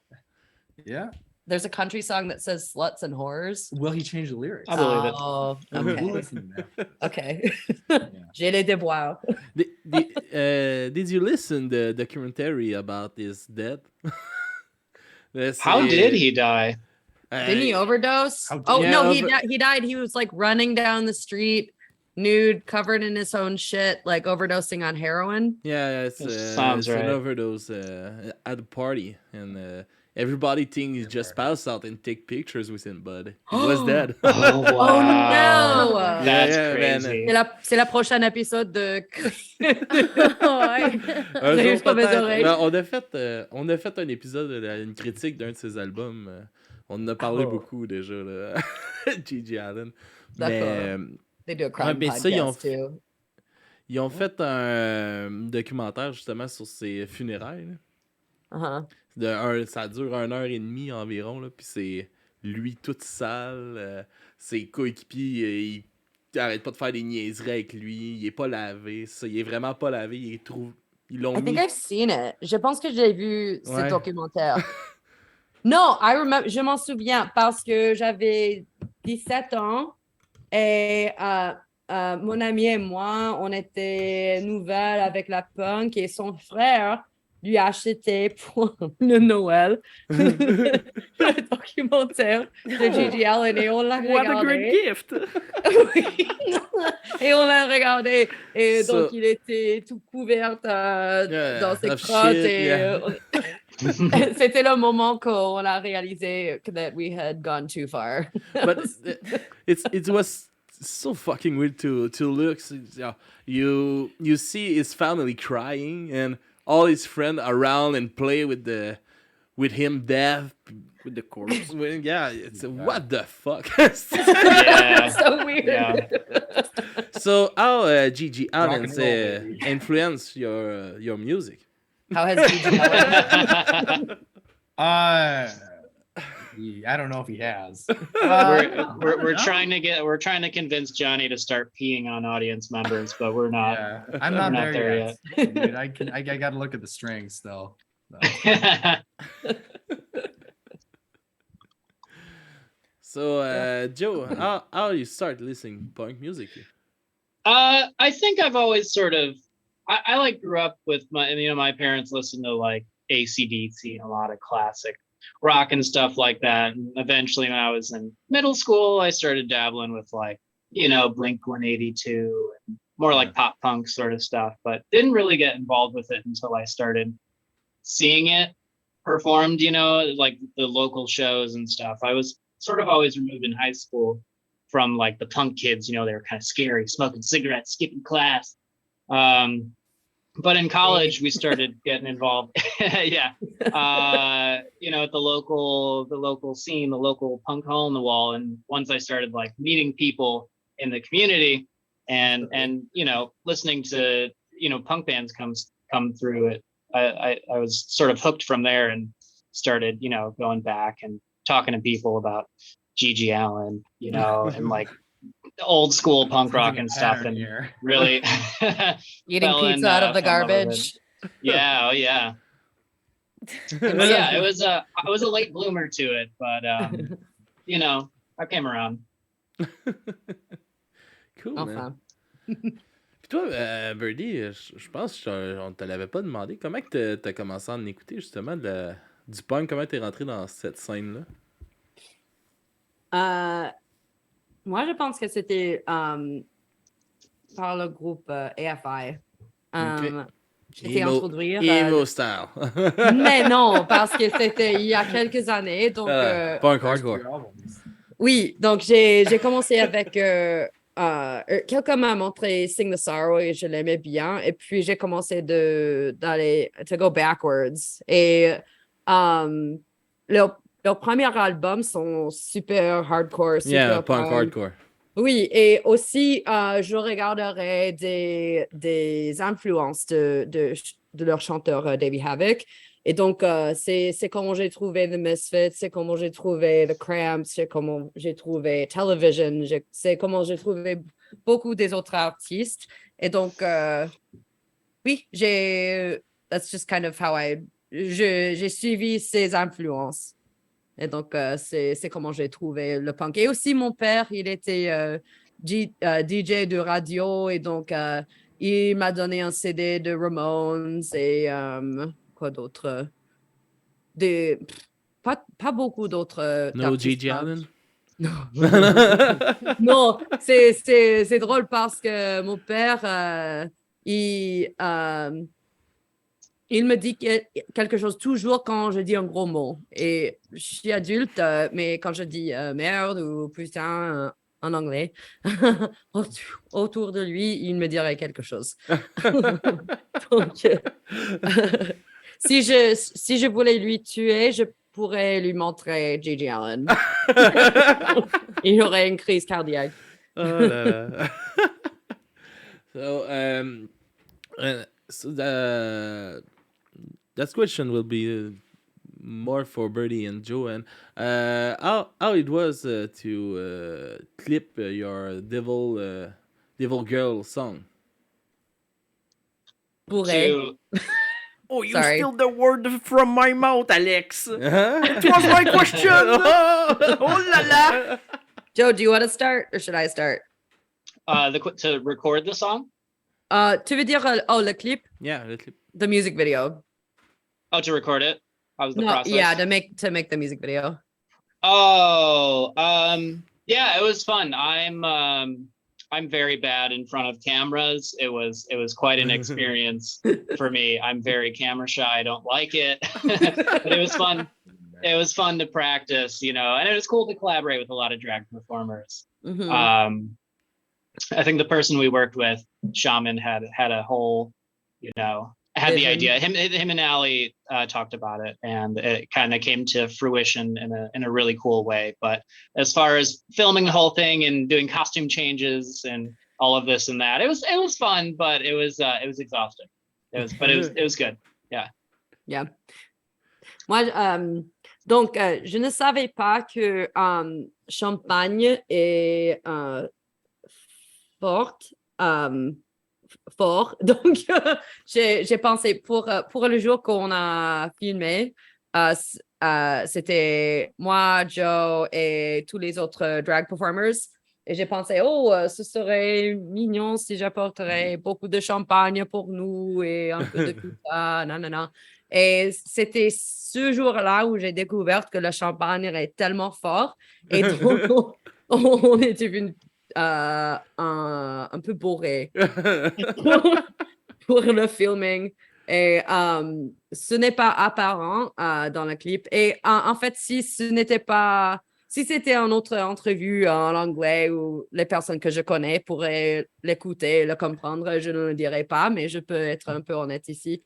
Yeah. There's a country song that says sluts and whores. Will he change the lyrics? I believe it. Oh, We'll okay. listen to that. Okay. Yeah. J'ai les déboires. Did you listen the documentary about his death? How did he die? Didn't he overdose? How- Oh Yeah, no, over- he died. He was like running down the street, nude, covered in his own shit, like overdosing on heroin. Yeah, it's, Sounds it's right. an overdose at a party, and everybody thinks he just passed out and take pictures with him, but he was dead. Oh, Oh no! That's Yeah, man. crazy. C'est la prochaine épisode de. Un J'ai jour, juste pas mes peut-être. oreilles. Ben, on a fait un épisode, une critique d'un de ses albums. On en a parlé Oh. beaucoup déjà, là. Gigi Allen. D'accord. Mais They do a crime mais ça, ils ont- podcast too. ils ont fait un documentaire justement sur ses funérailles. Là. Uh-huh. Ça dure 1h30 environ, là, puis c'est lui toute sale, ses coéquipiers, il arrête pas de faire des niaiseries avec lui, il est pas lavé, il est vraiment pas lavé, ils l'ont I mis... think I've seen it. Je pense que j'ai vu ce Ouais. documentaire. Non, je m'en souviens parce que j'avais 17 ans et mon ami et moi, on était nouvelles avec la punk et son frère lui a acheté pour le Noël le documentaire de Gigi Allen et on l'a What a regardé. great gift! Oui. Et on l'a regardé. Et So- donc, il était tout couvert Yeah, dans ses of crottes. shit, Et yeah. c'était le moment qu'on a réalisé that we had gone too far. But it was so fucking weird to look. You see his family crying and all his friends around and play with him dead with the corpse. Yeah, it's what the fuck. Yeah. So weird. Yeah. So how Gigi Allen and roll, baby. influence your music? How has Gigi Allen? I don't know if he has. We're trying to convince Johnny to start peeing on audience members, but we're not. Yeah, I'm We're not, not there there yet. Dude, I got to look at the strings still. So Joe, how you start listening punk music? I think I've always sort of I like grew up with my parents listened to like AC/DC, a lot of classic rock and stuff like that. And eventually when I was in middle school, I started dabbling with like, Blink 182 and more like pop punk sort of stuff, but didn't really get involved with it until I started seeing it performed, like the local shows and stuff. I was sort of always removed in high school from like the punk kids, they were kind of scary, smoking cigarettes, skipping class. But in college, we started getting involved. Yeah. At the local scene, the local punk hole in the wall. And once I started like meeting people in the community and listening to, punk bands come through it, I was sort of hooked from there and started, going back and talking to people about Gigi Allen, and like old school punk rock and stuff, and here. really Eating fell in, pizza out of the fell in love with garbage. yeah, oh yeah. But yeah, it was a late bloomer to it, but I came around. Cool, man. Enfin. Puis toi, Birdie, je pense qu'on te l'avait pas demandé. Comment que t'as commencé à en écouter justement du punk? Comment t'es rentré dans cette scène-là? Moi, je pense que c'était par le groupe AFI. J'ai été introduire. Emo style. Mais non, parce que c'était il y a quelques années. Donc, Punk hardcore. oui, donc j'ai commencé avec quelqu'un m'a montré Sing the Sorrow et je l'aimais bien. Et puis, j'ai commencé d'aller, to go backwards. Et leur premier album sont super hardcore, super punk hardcore. Oui, et aussi, je regarderai des influences de leur chanteur Davey Havok. Et donc, c'est comment j'ai trouvé The Misfits, c'est comment j'ai trouvé The Cramps, c'est comment j'ai trouvé Television, c'est comment j'ai trouvé beaucoup des autres artistes. Et donc, oui, that's just kind of how j'ai suivi ces influences. Et donc, c'est comment j'ai trouvé le punk. Et aussi, mon père, il était DJ de radio. Et donc, il m'a donné un CD de Ramones et quoi d'autre? Pas beaucoup d'autres No d'artistes G.G. punk. Allen? Non, c'est drôle parce que mon père, il me dit quelque chose toujours quand je dis un gros mot. Et je suis adulte, mais quand je dis merde ou putain en anglais, autour de lui, il me dirait quelque chose. Donc, si je voulais lui tuer, je pourrais lui montrer J.J. Allen. Il aurait une crise cardiaque. Oh là là. So, that question will be more for Birdie and Joanne. How it was to clip your Devil Girl song? Pourrait. Oh, you Sorry. steal the word from my mouth, Alex. Huh? It was my question. Oh la la. Joe, do you want to start or should I start? To record the song? Tu veux dire, le clip? Yeah, the clip. The music video. Oh, to record it? How was the No, process? yeah, to make the music video. Oh, yeah, it was fun. I'm very bad in front of cameras. It was quite an experience for me. I'm very camera shy. I don't like it, but it was fun. It was fun to practice, and it was cool to collaborate with a lot of drag performers. Mm-hmm. I think the person we worked with, Shaman, had a whole, had the idea. Him and Allie talked about it, and it kind of came to fruition in a really cool way. But as far as filming the whole thing and doing costume changes and all of this and that, it was fun, but it was exhausting. It was good. Yeah. Yeah. Moi, donc, je ne savais pas que Champagne est fort. Donc, j'ai pensé pour le jour qu'on a filmé, c'était moi, Joe et tous les autres drag performers. Et j'ai pensé, ce serait mignon si j'apporterais beaucoup de champagne pour nous et un peu de tout ça. Non. Et c'était ce jour-là où j'ai découvert que le champagne est tellement fort. Et donc, on était venus un peu bourré pour le filming. Et ce n'est pas apparent dans le clip. Et en fait, si c'était une autre entrevue en anglais où les personnes que je connais pourraient l'écouter, le comprendre, je ne le dirais pas, mais je peux être un peu honnête ici.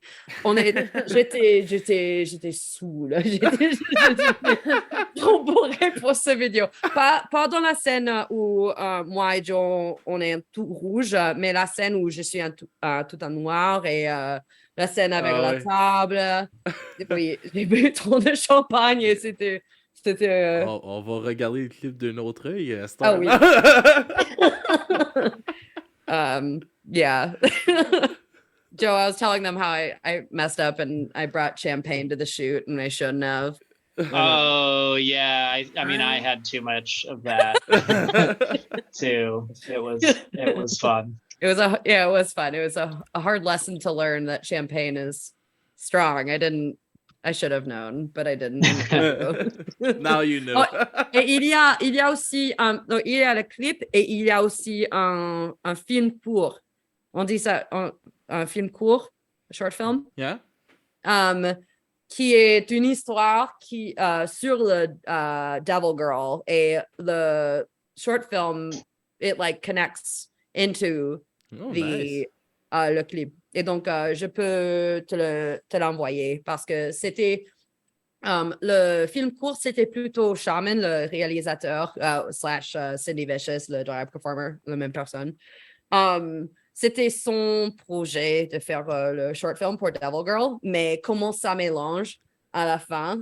J'étais saoule. J'étais trop bourrée pour cette vidéo. Pas dans la scène où moi et Joe, on est tout rouge, mais la scène où je suis tout en noir et la scène avec la table. Oui, j'ai bu trop de champagne et c'était On va regarder le clip d'un autre œil à cette Ah oui. Yeah. Joe, I was telling them how I messed up and I brought champagne to the shoot and I shouldn't have. Oh yeah, I mean I had too much of that too. It was fun. It was fun. It was a hard lesson to learn that champagne is strong. I should have known, but I didn't. Now you know. Et il y a aussi donc, il y a le clip et il y a aussi un film court. On dit ça, un film court, short film. Yeah. Qui est une histoire sur le Devil Girl et le short film it like connects into Oh, nice. le clip. Et donc, je peux te l'envoyer parce que c'était le film court, c'était plutôt Shaman, le réalisateur, slash Cindy Vicious, le drag performer, la même personne. C'était son projet de faire le short film pour Devil Girl, mais comment ça mélange à la fin,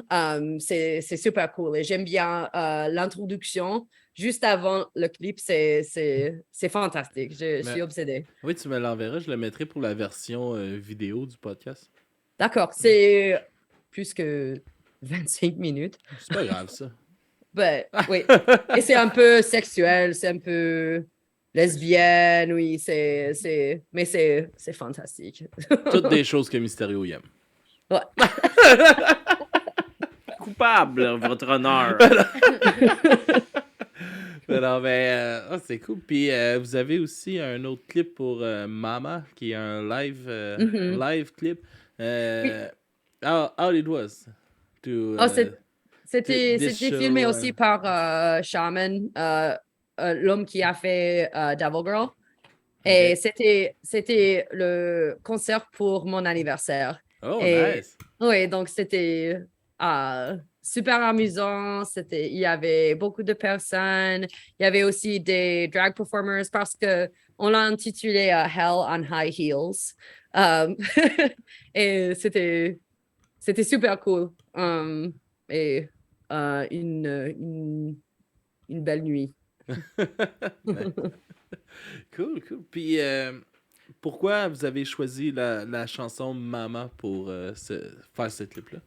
c'est super cool. Et j'aime bien l'introduction juste avant le clip, c'est fantastique. Je suis obsédée. Oui, tu me l'enverras, je le mettrai pour la version vidéo du podcast. D'accord, c'est plus que 25 minutes. C'est pas grave, ça. Ben, oui. Et c'est un peu sexuel, c'est un peu lesbienne, oui, mais c'est fantastique. Toutes des choses que Mystério aime. Ouais. Coupable, votre honneur. C'est cool. Puis vous avez aussi un autre clip pour Mama, qui est un live clip. How it was to, C'était this filmé show, aussi par Shaman, l'homme qui a fait Devil Girl. Et c'était le concert pour mon anniversaire. Oh, Et, nice. Oui, donc c'était super amusant. Il y avait beaucoup de personnes. Il y avait aussi des drag performers parce que on l'a intitulé Hell on High Heels. Et c'était super cool. Et une belle nuit. Cool. Puis pourquoi vous avez choisi la chanson Mama pour faire ce clip-là?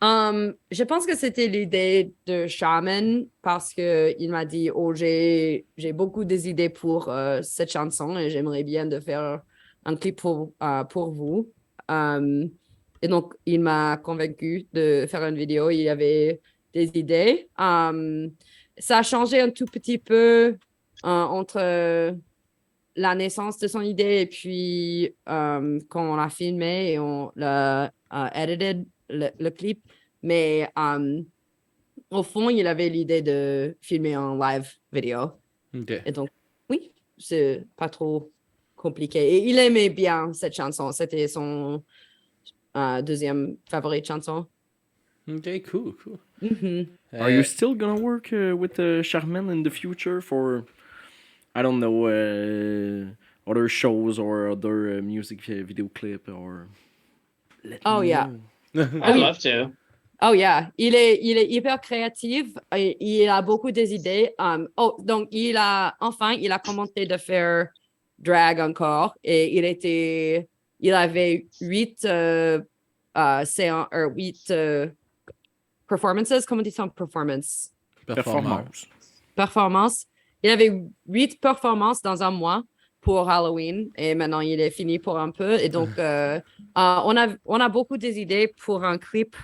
Je pense que c'était l'idée de Shaman parce qu'il m'a dit j'ai beaucoup des idées pour cette chanson et j'aimerais bien de faire un clip pour vous. Et donc, il m'a convaincu de faire une vidéo. Il y avait des idées. Ça a changé un tout petit peu entre la naissance de son idée et puis quand on l'a filmé et on l'a edited le clip. Mais au fond, il avait l'idée de filmer en live vidéo. OK. Et donc, oui, c'est pas trop compliqué. Et il aimait bien cette chanson. C'était son deuxième favorite chanson. OK, cool. Mm-hmm. Are you still gonna work with Charmaine in the future for, I don't know, other shows or other music video clip or? Yeah. I'd love to. Oh yeah, il est hyper créatif et il a beaucoup des idées. Donc il a commencé de faire drag encore et il avait 8 performances, comment dit-on performance? Performance. Il avait 8 performances dans un mois pour Halloween et maintenant il est fini pour un peu et donc on a beaucoup des idées pour un clip.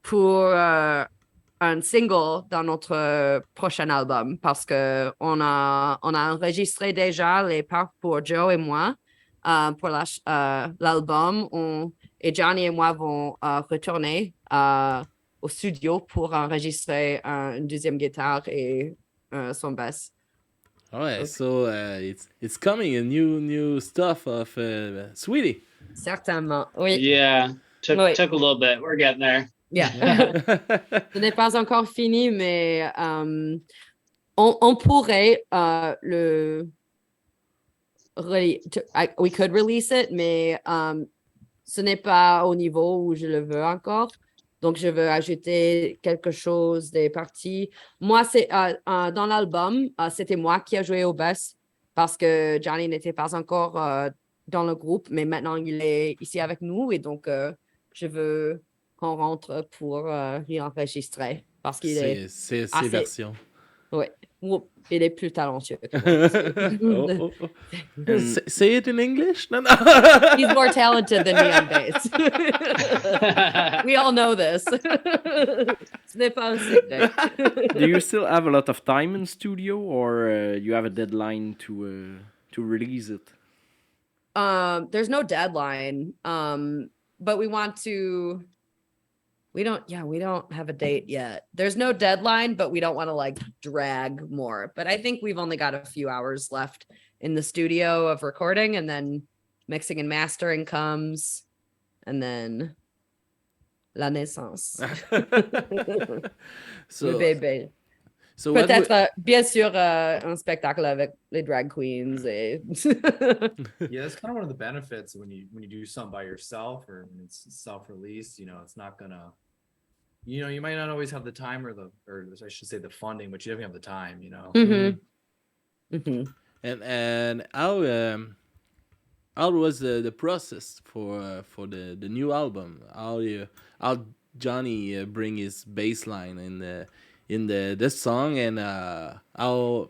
Pour un single dans notre prochain album parce que on a enregistré déjà les parts pour Joe et moi pour l'album. Et Johnny et moi vont retourner au studio pour enregistrer une deuxième guitare et son basse. Ouais, so it's coming, a new stuff of Sweetie. Certainement, oui. Yeah. Took a little bit. We're getting there. Yeah. Ce n'est pas encore fini, mais on pourrait we could release it, mais ce n'est pas au niveau où je le veux encore. Donc, je veux ajouter quelque chose des parties. Moi, c'est dans l'album, c'était moi qui a joué au bass parce que Johnny n'était pas encore dans le groupe, mais maintenant, il est ici avec nous et donc je veux qu'on rentre pour réenregistrer parce qu'il est ses assez... versions. Oui, il est plus talentueux. Say it in English? No. He's more talented than me on bass. We all know this. Ce n'est pas un secret. Do you still have a lot of time in studio or you have a deadline to release it? There's no deadline, but we want we don't have a date yet. There's no deadline, but we don't want to like drag more. But I think we've only got a few hours left in the studio of recording, and then mixing and mastering comes, and then la naissance. Le bébé. So what Peut-être, bien sûr, un spectacle avec les drag queens. Et Yeah, that's kind of one of the benefits when you do something by yourself or when it's self-released. It's not gonna, you might not always have the time or I should say the funding, but you definitely have the time. And how was the process for the new album? How Johnny bring his bass line in the song, and how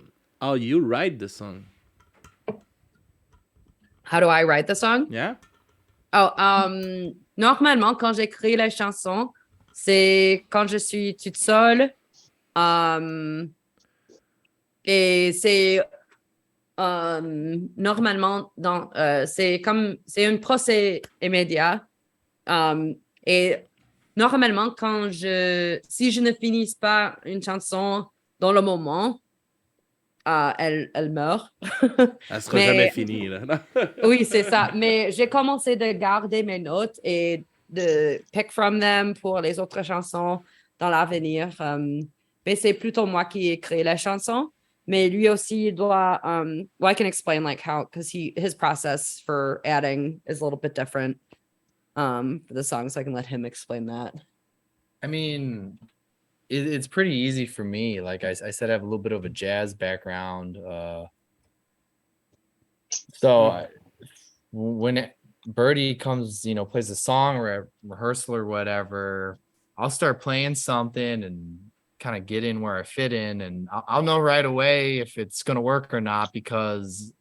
you write the song? How do I write the song? Yeah. Oh, normalement, quand j'écris les chansons, c'est quand je suis toute seule. Et c'est normalement c'est un procès immédiat. Et normalement, si je ne finis pas une chanson dans le moment, elle meurt. Elle sera jamais finie, là. Oui, c'est ça. Mais j'ai commencé de garder mes notes et de pick from them pour les autres chansons dans l'avenir. Mais c'est plutôt moi qui ai créé la chanson. Mais lui aussi, il doit, I can explain like how, because his process for adding is a little bit different for the song, so I can let him explain that. I mean, it's pretty easy for me. Like I said, I have a little bit of a jazz background. When Birdie comes, plays a song or a rehearsal or whatever, I'll start playing something and kind of get in where I fit in, and I'll know right away if it's gonna work or not, because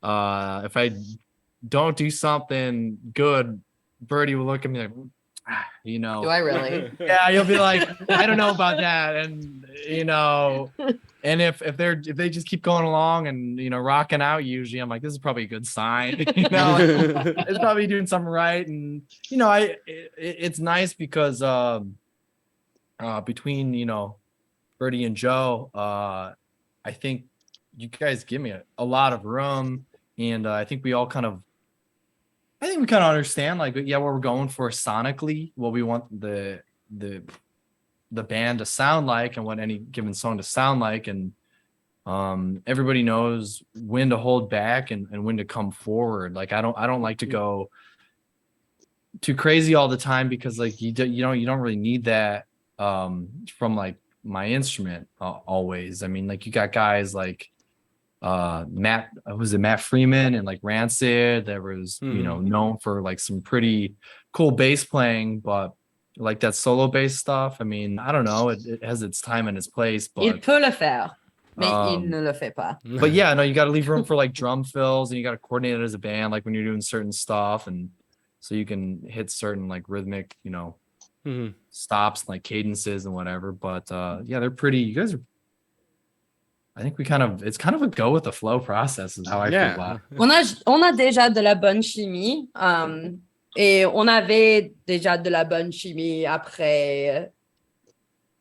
if I don't do something good, Birdie will look at me like, Do I really? Yeah, you'll be like, I don't know about that, and and if they just keep going along and rocking out, usually I'm like, this is probably a good sign. It's probably doing something right, and it's nice because between Birdie and Joe, I think you guys give me a lot of room, and I think we kind of understand, like, what we're going for sonically, what we want the band to sound like, and what any given song to sound like, and everybody knows when to hold back and when to come forward. Like I don't like to go too crazy all the time, because like you don't really need that from like my instrument always. I mean, like you got guys like Matt Freeman and like Rancid that was known for like some pretty cool bass playing, but like that solo bass stuff, I mean, I don't know, it has its time and its place, but Il peut le faire, mais il ne le fait pas. But yeah, no, you got to leave room for like drum fills, and you got to coordinate it as a band, like when you're doing certain stuff, and so you can hit certain like rhythmic stops, like cadences and whatever. But yeah, they're pretty. You guys are. I think it's kind of a go with the flow process is how I feel about it. On a déjà de la bonne chimie, et on avait déjà de la bonne chimie après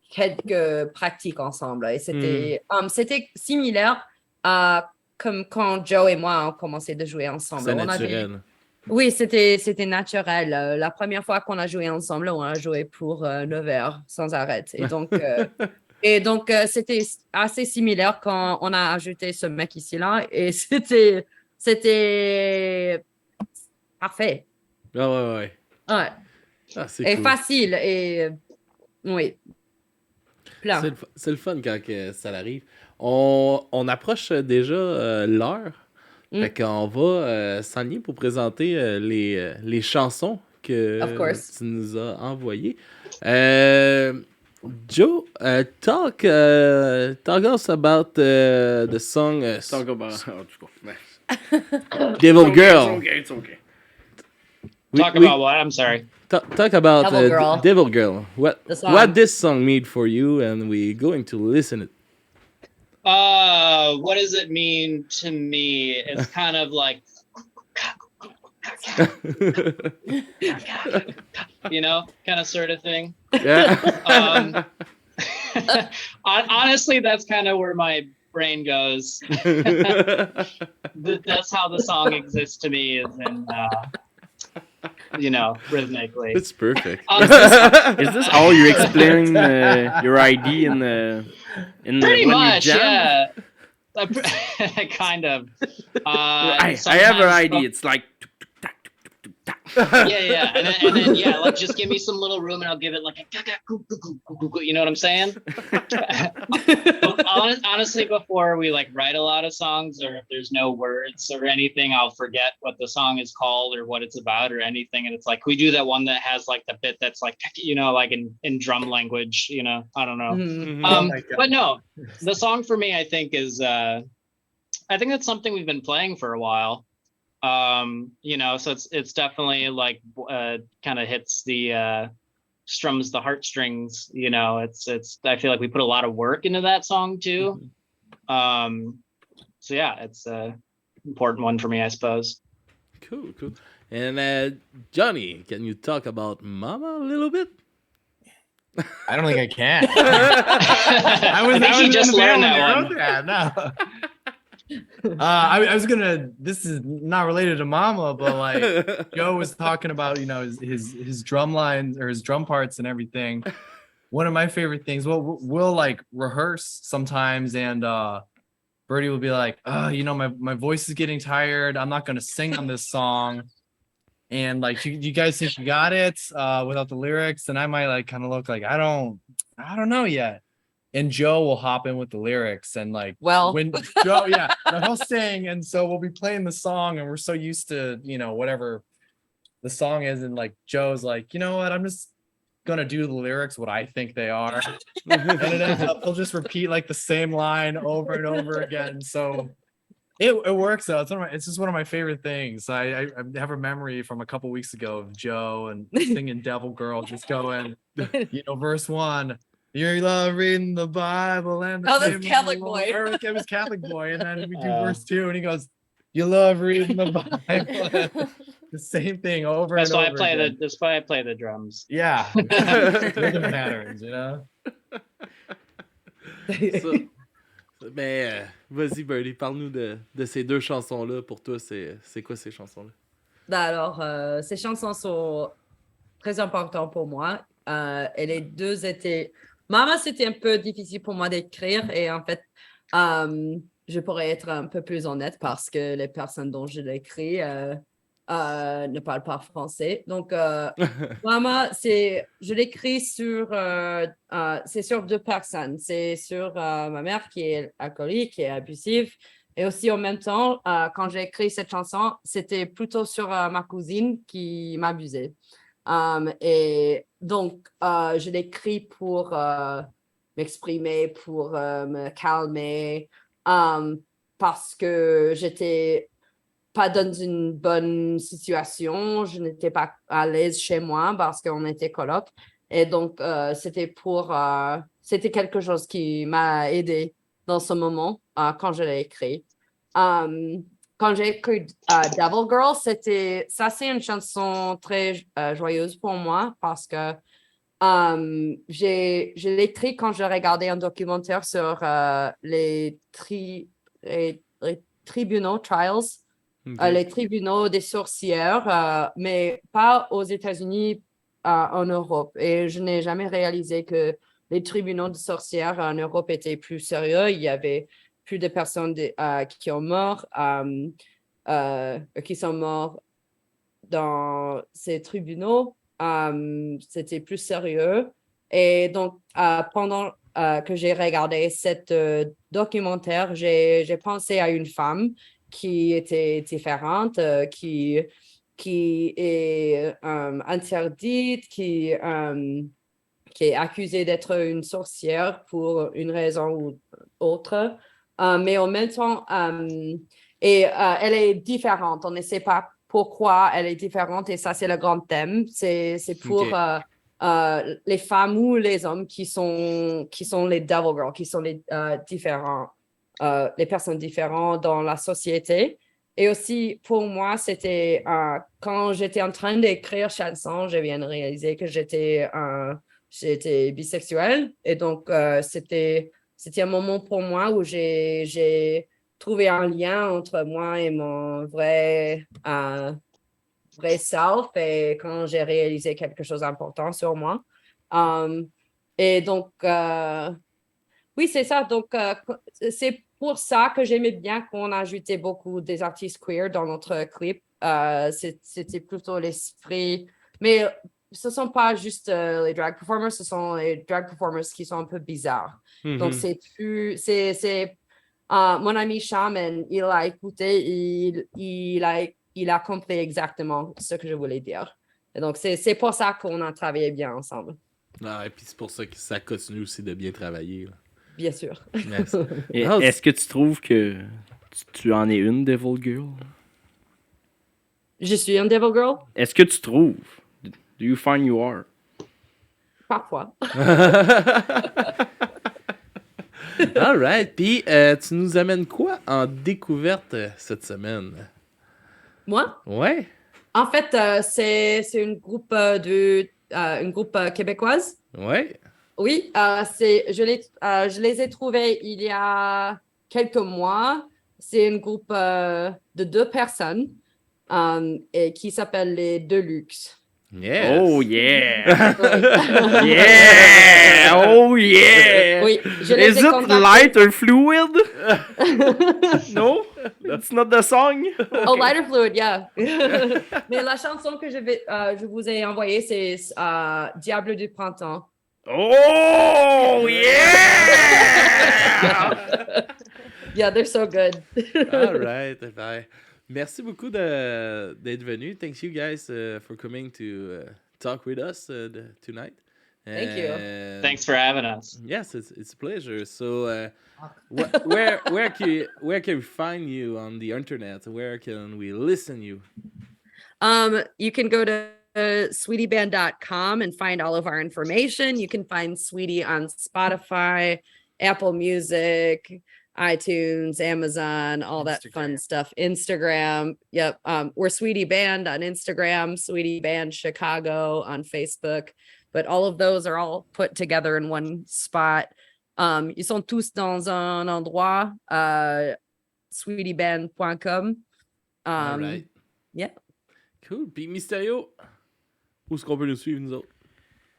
quelques pratiques ensemble. Et c'était similaire à comme quand Joe et moi on commençait de jouer ensemble. C'est naturel. Oui, c'était naturel. La première fois qu'on a joué ensemble, on a joué pour 9 heures sans arrêt. Et donc, c'était assez similaire quand on a ajouté ce mec ici-là. Et c'était parfait. Ouais. Ouais. Ah, c'est et cool. Facile. Et oui. Plein. C'est le fun quand ça arrive. On approche déjà l'heure. Fait qu'on va s'enligner pour présenter les chansons que tu nous as envoyées. Joe, talk us about the song. Talk about Devil Girl. It's okay. Talk about what? I'm sorry. Talk about Devil Girl. Devil Girl. What this song mean for you, and we're going to listen it. What does it mean to me? It's kind of like you know, kind of sort of thing. Yeah. Honestly, that's kind of where my brain goes. That's how the song exists to me, is in you know, rhythmically. It's perfect. Is this all you explain your ID in the Pretty when you much, jam? yeah. Kind of. I have an ID. It's like yeah, and then yeah, like just give me some little room, and I'll give it like a, you know what I'm saying? Honestly, before we like write a lot of songs, or if there's no words or anything, I'll forget what the song is called or what it's about or anything, and it's like, we do that one that has like the bit that's like, you know, like in drum language, you know, I don't know. But no, the song for me, I think is I think that's something we've been playing for a while. You know, so it's definitely like kind of hits the strums the heartstrings, you know. It's I feel like we put a lot of work into that song too. So yeah, it's a important one for me, I suppose. Cool. And Johnny, can you talk about Mama a little bit? I don't think I can. I think he just learned that one. No. I was gonna. This is not related to Mama, but like Joe was talking about, you know, his drum lines or his drum parts and everything. One of my favorite things. Well, we'll like rehearse sometimes, and Birdie will be like, you know, my voice is getting tired. I'm not gonna sing on this song. And like, you guys think you got it without the lyrics? And I might like kind of look like I don't know yet. And Joe will hop in with the lyrics, and like, when Joe, he'll sing, and so we'll be playing the song, and we're so used to, you know, whatever the song is, and like Joe's like, you know what, I'm just gonna do the lyrics what I think they are, and it ends up he'll just repeat like the same line over and over again. So it works out. It's just one of my favorite things. I have a memory from a couple weeks ago of Joe and singing "Devil Girl," just going, you know, verse 1. You love reading the Bible and that's Catholic boy. It was Catholic boy, and then we do verse 2, and he goes, "You love reading the Bible." The same thing over that's and why over. That's why I play the drums. Yeah, rhythm patterns, you know. Mais vas-y, Birdie, parle-nous de ces deux chansons-là. Pour toi, c'est quoi ces chansons-là? Alors, ces chansons sont très importantes pour moi. Et les deux étaient... Mama, c'était un peu difficile pour moi d'écrire. Et en fait, je pourrais être un peu plus honnête parce que les personnes dont je l'écris ne parlent pas français. Donc, Mama, je l'écris sur... c'est sur deux personnes. C'est sur ma mère qui est alcoolique, qui est abusive. Et aussi, en même temps, quand j'ai écrit cette chanson, c'était plutôt sur ma cousine qui m'abusait. Et donc, je l'écris pour m'exprimer, pour me calmer, parce que j'étais pas dans une bonne situation, je n'étais pas à l'aise chez moi parce qu'on était coloc. Et donc, c'était quelque chose qui m'a aidé dans ce moment quand je l'ai écrit. Quand j'ai écrit Devil Girl, c'est une chanson très joyeuse pour moi parce que je l'ai écrit quand je regardais un documentaire sur les tribunaux, trials, les tribunaux des sorcières, mais pas aux États-Unis, en Europe. Et je n'ai jamais réalisé que les tribunaux de sorcières en Europe étaient plus sérieux. Il y avait plus de personnes qui sont mortes dans ces tribunaux. C'était plus sérieux. Et donc, pendant que j'ai regardé cet documentaire, j'ai pensé à une femme qui était différente, qui est interdite, qui est accusée d'être une sorcière pour une raison ou autre. Mais en même temps, elle est différente. On ne sait pas pourquoi elle est différente, et ça, c'est le grand thème. C'est pour les femmes ou les hommes qui sont les devil girls, qui sont les différents, les personnes différentes dans la société. Et aussi, pour moi, c'était quand j'étais en train d'écrire chanson, je viens de réaliser que j'étais bisexuelle. Et donc, c'était un moment pour moi où j'ai trouvé un lien entre moi et mon vrai self. Et quand j'ai réalisé quelque chose d'important sur moi. Et donc, oui, c'est ça. Donc, c'est pour ça que j'aimais bien qu'on ajoutait beaucoup des artistes queer dans notre clip. C'était plutôt l'esprit. Mais ce ne sont pas juste les drag performers, ce sont les drag performers qui sont un peu bizarres. Mhm. Donc, mon ami Shaman, il a écouté, il a compris exactement ce que je voulais dire. Et donc, c'est pour ça qu'on a travaillé bien ensemble. Ah, et puis c'est pour ça que ça continue aussi de bien travailler. Là. Bien sûr. Yes. Et Ah, est-ce que tu trouves que tu en es une Devil Girl? Je suis un devil girl? Est-ce que tu trouves? Do you find you are? Parfois. All right. Puis, tu nous amènes quoi en découverte cette semaine? Moi? Ouais. En fait, c'est une groupe québécoise. Ouais. Oui, je les ai trouvés il y a quelques mois. C'est un groupe de 2 personnes et qui s'appelle les Deluxe. Yes. Oh yeah! Yeah! Oh yeah! Oui, je les Is ai it contactés. light or fluid? No? That's not the song? Oh, lighter fluid, yeah. Mais la chanson que je vous ai envoyée, c'est Diable du printemps. Oh yeah! Yeah, they're so good. All right. Bye. Merci beaucoup d'être venu. Thanks you guys for coming to talk with us tonight. Thank you. Thanks for having us. Yes, it's a pleasure. So, where can we find you on the internet? Where can we listen you? You can go to sweetieband.com and find all of our information. You can find Sweetie on Spotify, Apple Music, iTunes, Amazon, all that fun stuff. Instagram. Yep. We're Sweetie Band on Instagram, Sweetie Band Chicago on Facebook. But all of those are all put together in one spot. Ils sont tous dans un endroit, sweetieband.com. All right. Yeah. Cool. Puis Mystério, où est-ce qu'on peut nous suivre, nous autres?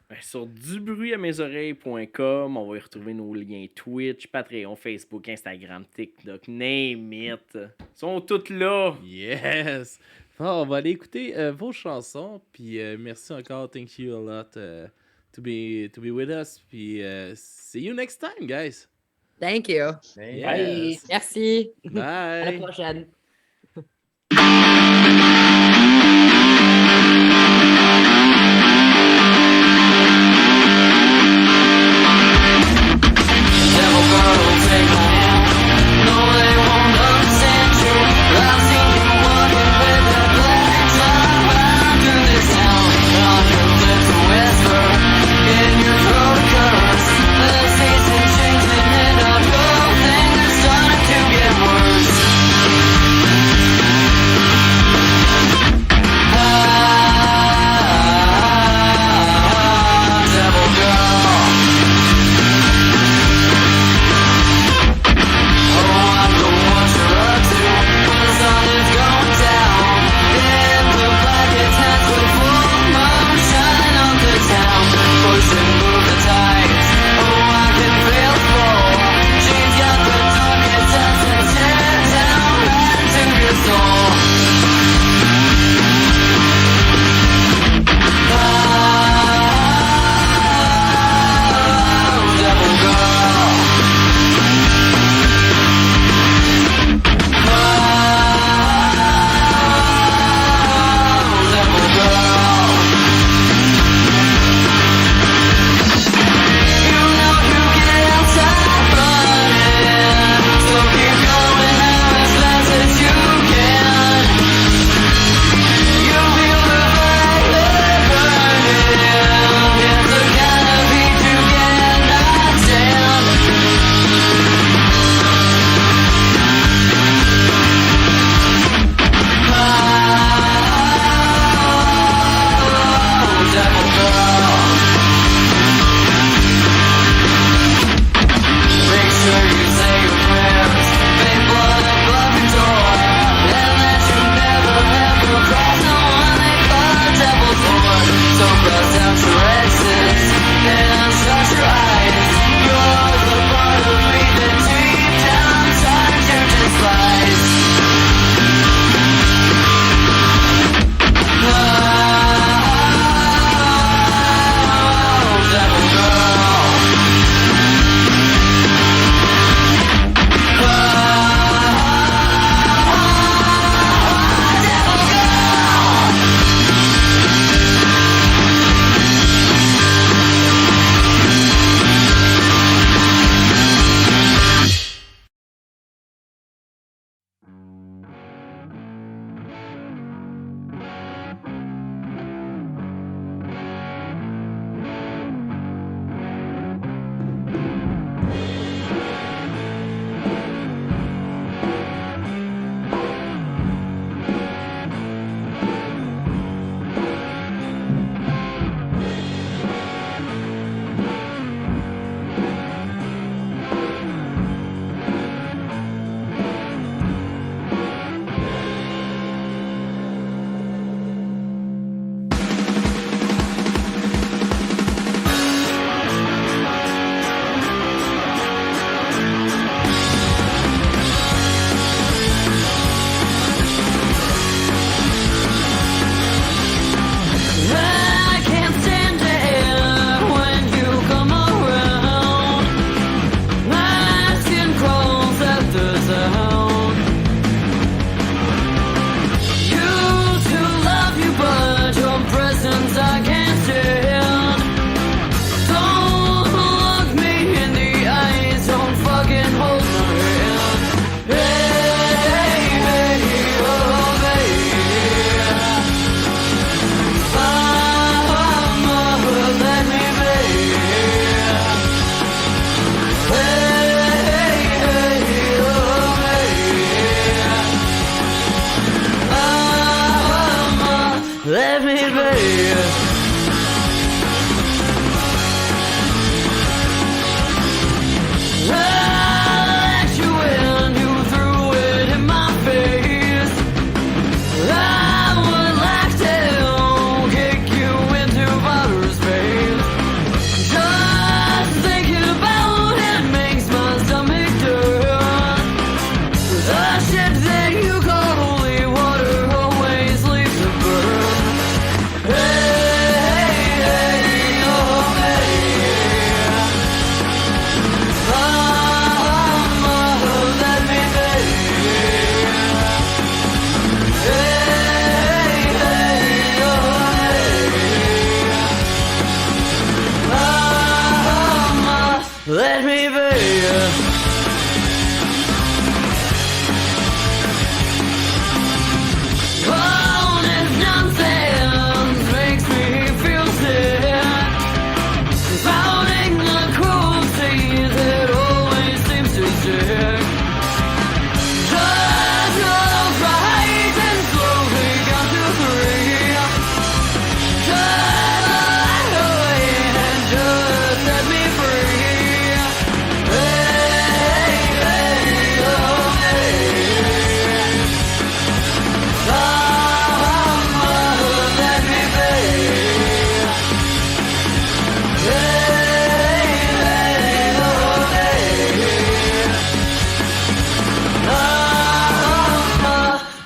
Ben, sur dubruitamesoreilles.com, on va y retrouver nos liens Twitch, Patreon, Facebook, Instagram, TikTok, name it. Ils sont tous là. Yes! Bon, on va aller écouter vos chansons. Puis merci encore. Thank you a lot to be with us. Puis see you next time, guys. Thank you. Yes. Merci. Bye. À la prochaine. Changing it up, both things are starting to get worse.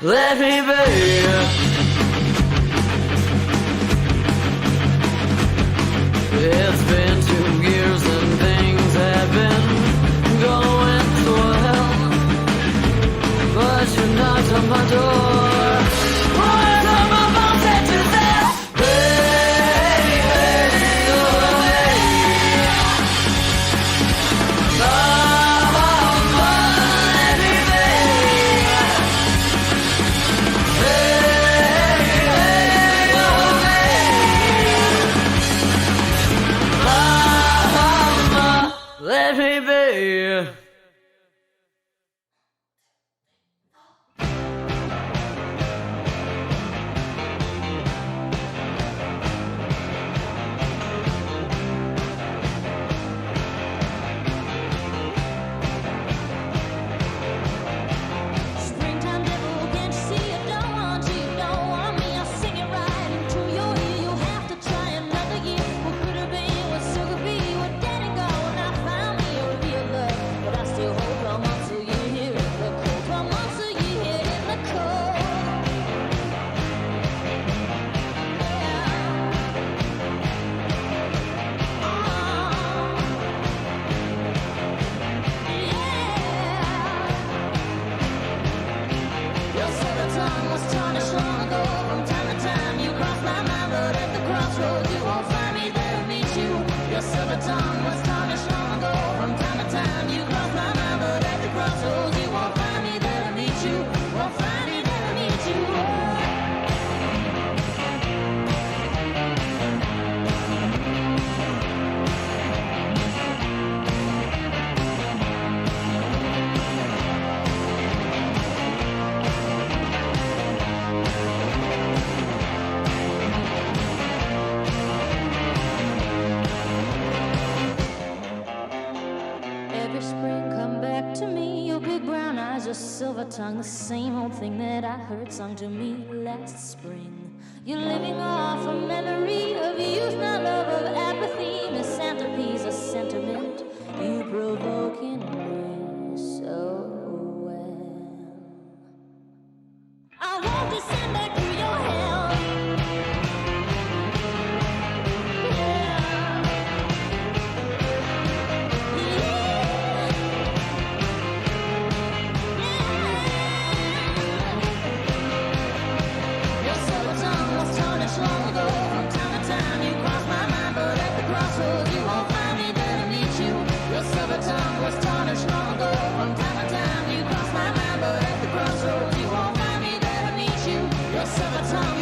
let me be. It's been 2 years and things have been going so well, but you knocked on my door. Words on my mouth said to them, hey, hey, oh, hey. Mama, let me be. Hey, hey, oh, hey. Mama, let me be. Springtime devil, can't you see? I don't want you, don't want me. I'll sing it right into your ear. You'll have to try another year. What could have been, what still could be? What did it go? And I found me a real love, but I still hold 12 months till you're here in the cold. 12 months till you're here in the cold. Your silver tongue was tarnished long ago. From time to time you cross my mind, but at the crossroads you won't find me there to meet you. Your silver tongue was tarnished long ago. From time to time you cross my mind, but at the crossroads you won't find me there to meet you. Won't find me there to meet you. Every spring come back to me. Your big brown eyes, your silver tongue, the same old thing that I heard sung to me last spring. You're living off a memory of youth, not love of apathy. Misanthropy's a sentiment you provoke in me so well. I won't descend back through your hell. Your silver tongue was tarnished long ago. From time to time you cross my mind, but at the crossroads you won't find me there to meet you. Your silver tongue was tarnished long ago. From time to time you cross my mind, but at the crossroads you won't find me there to meet you. Your silver tongue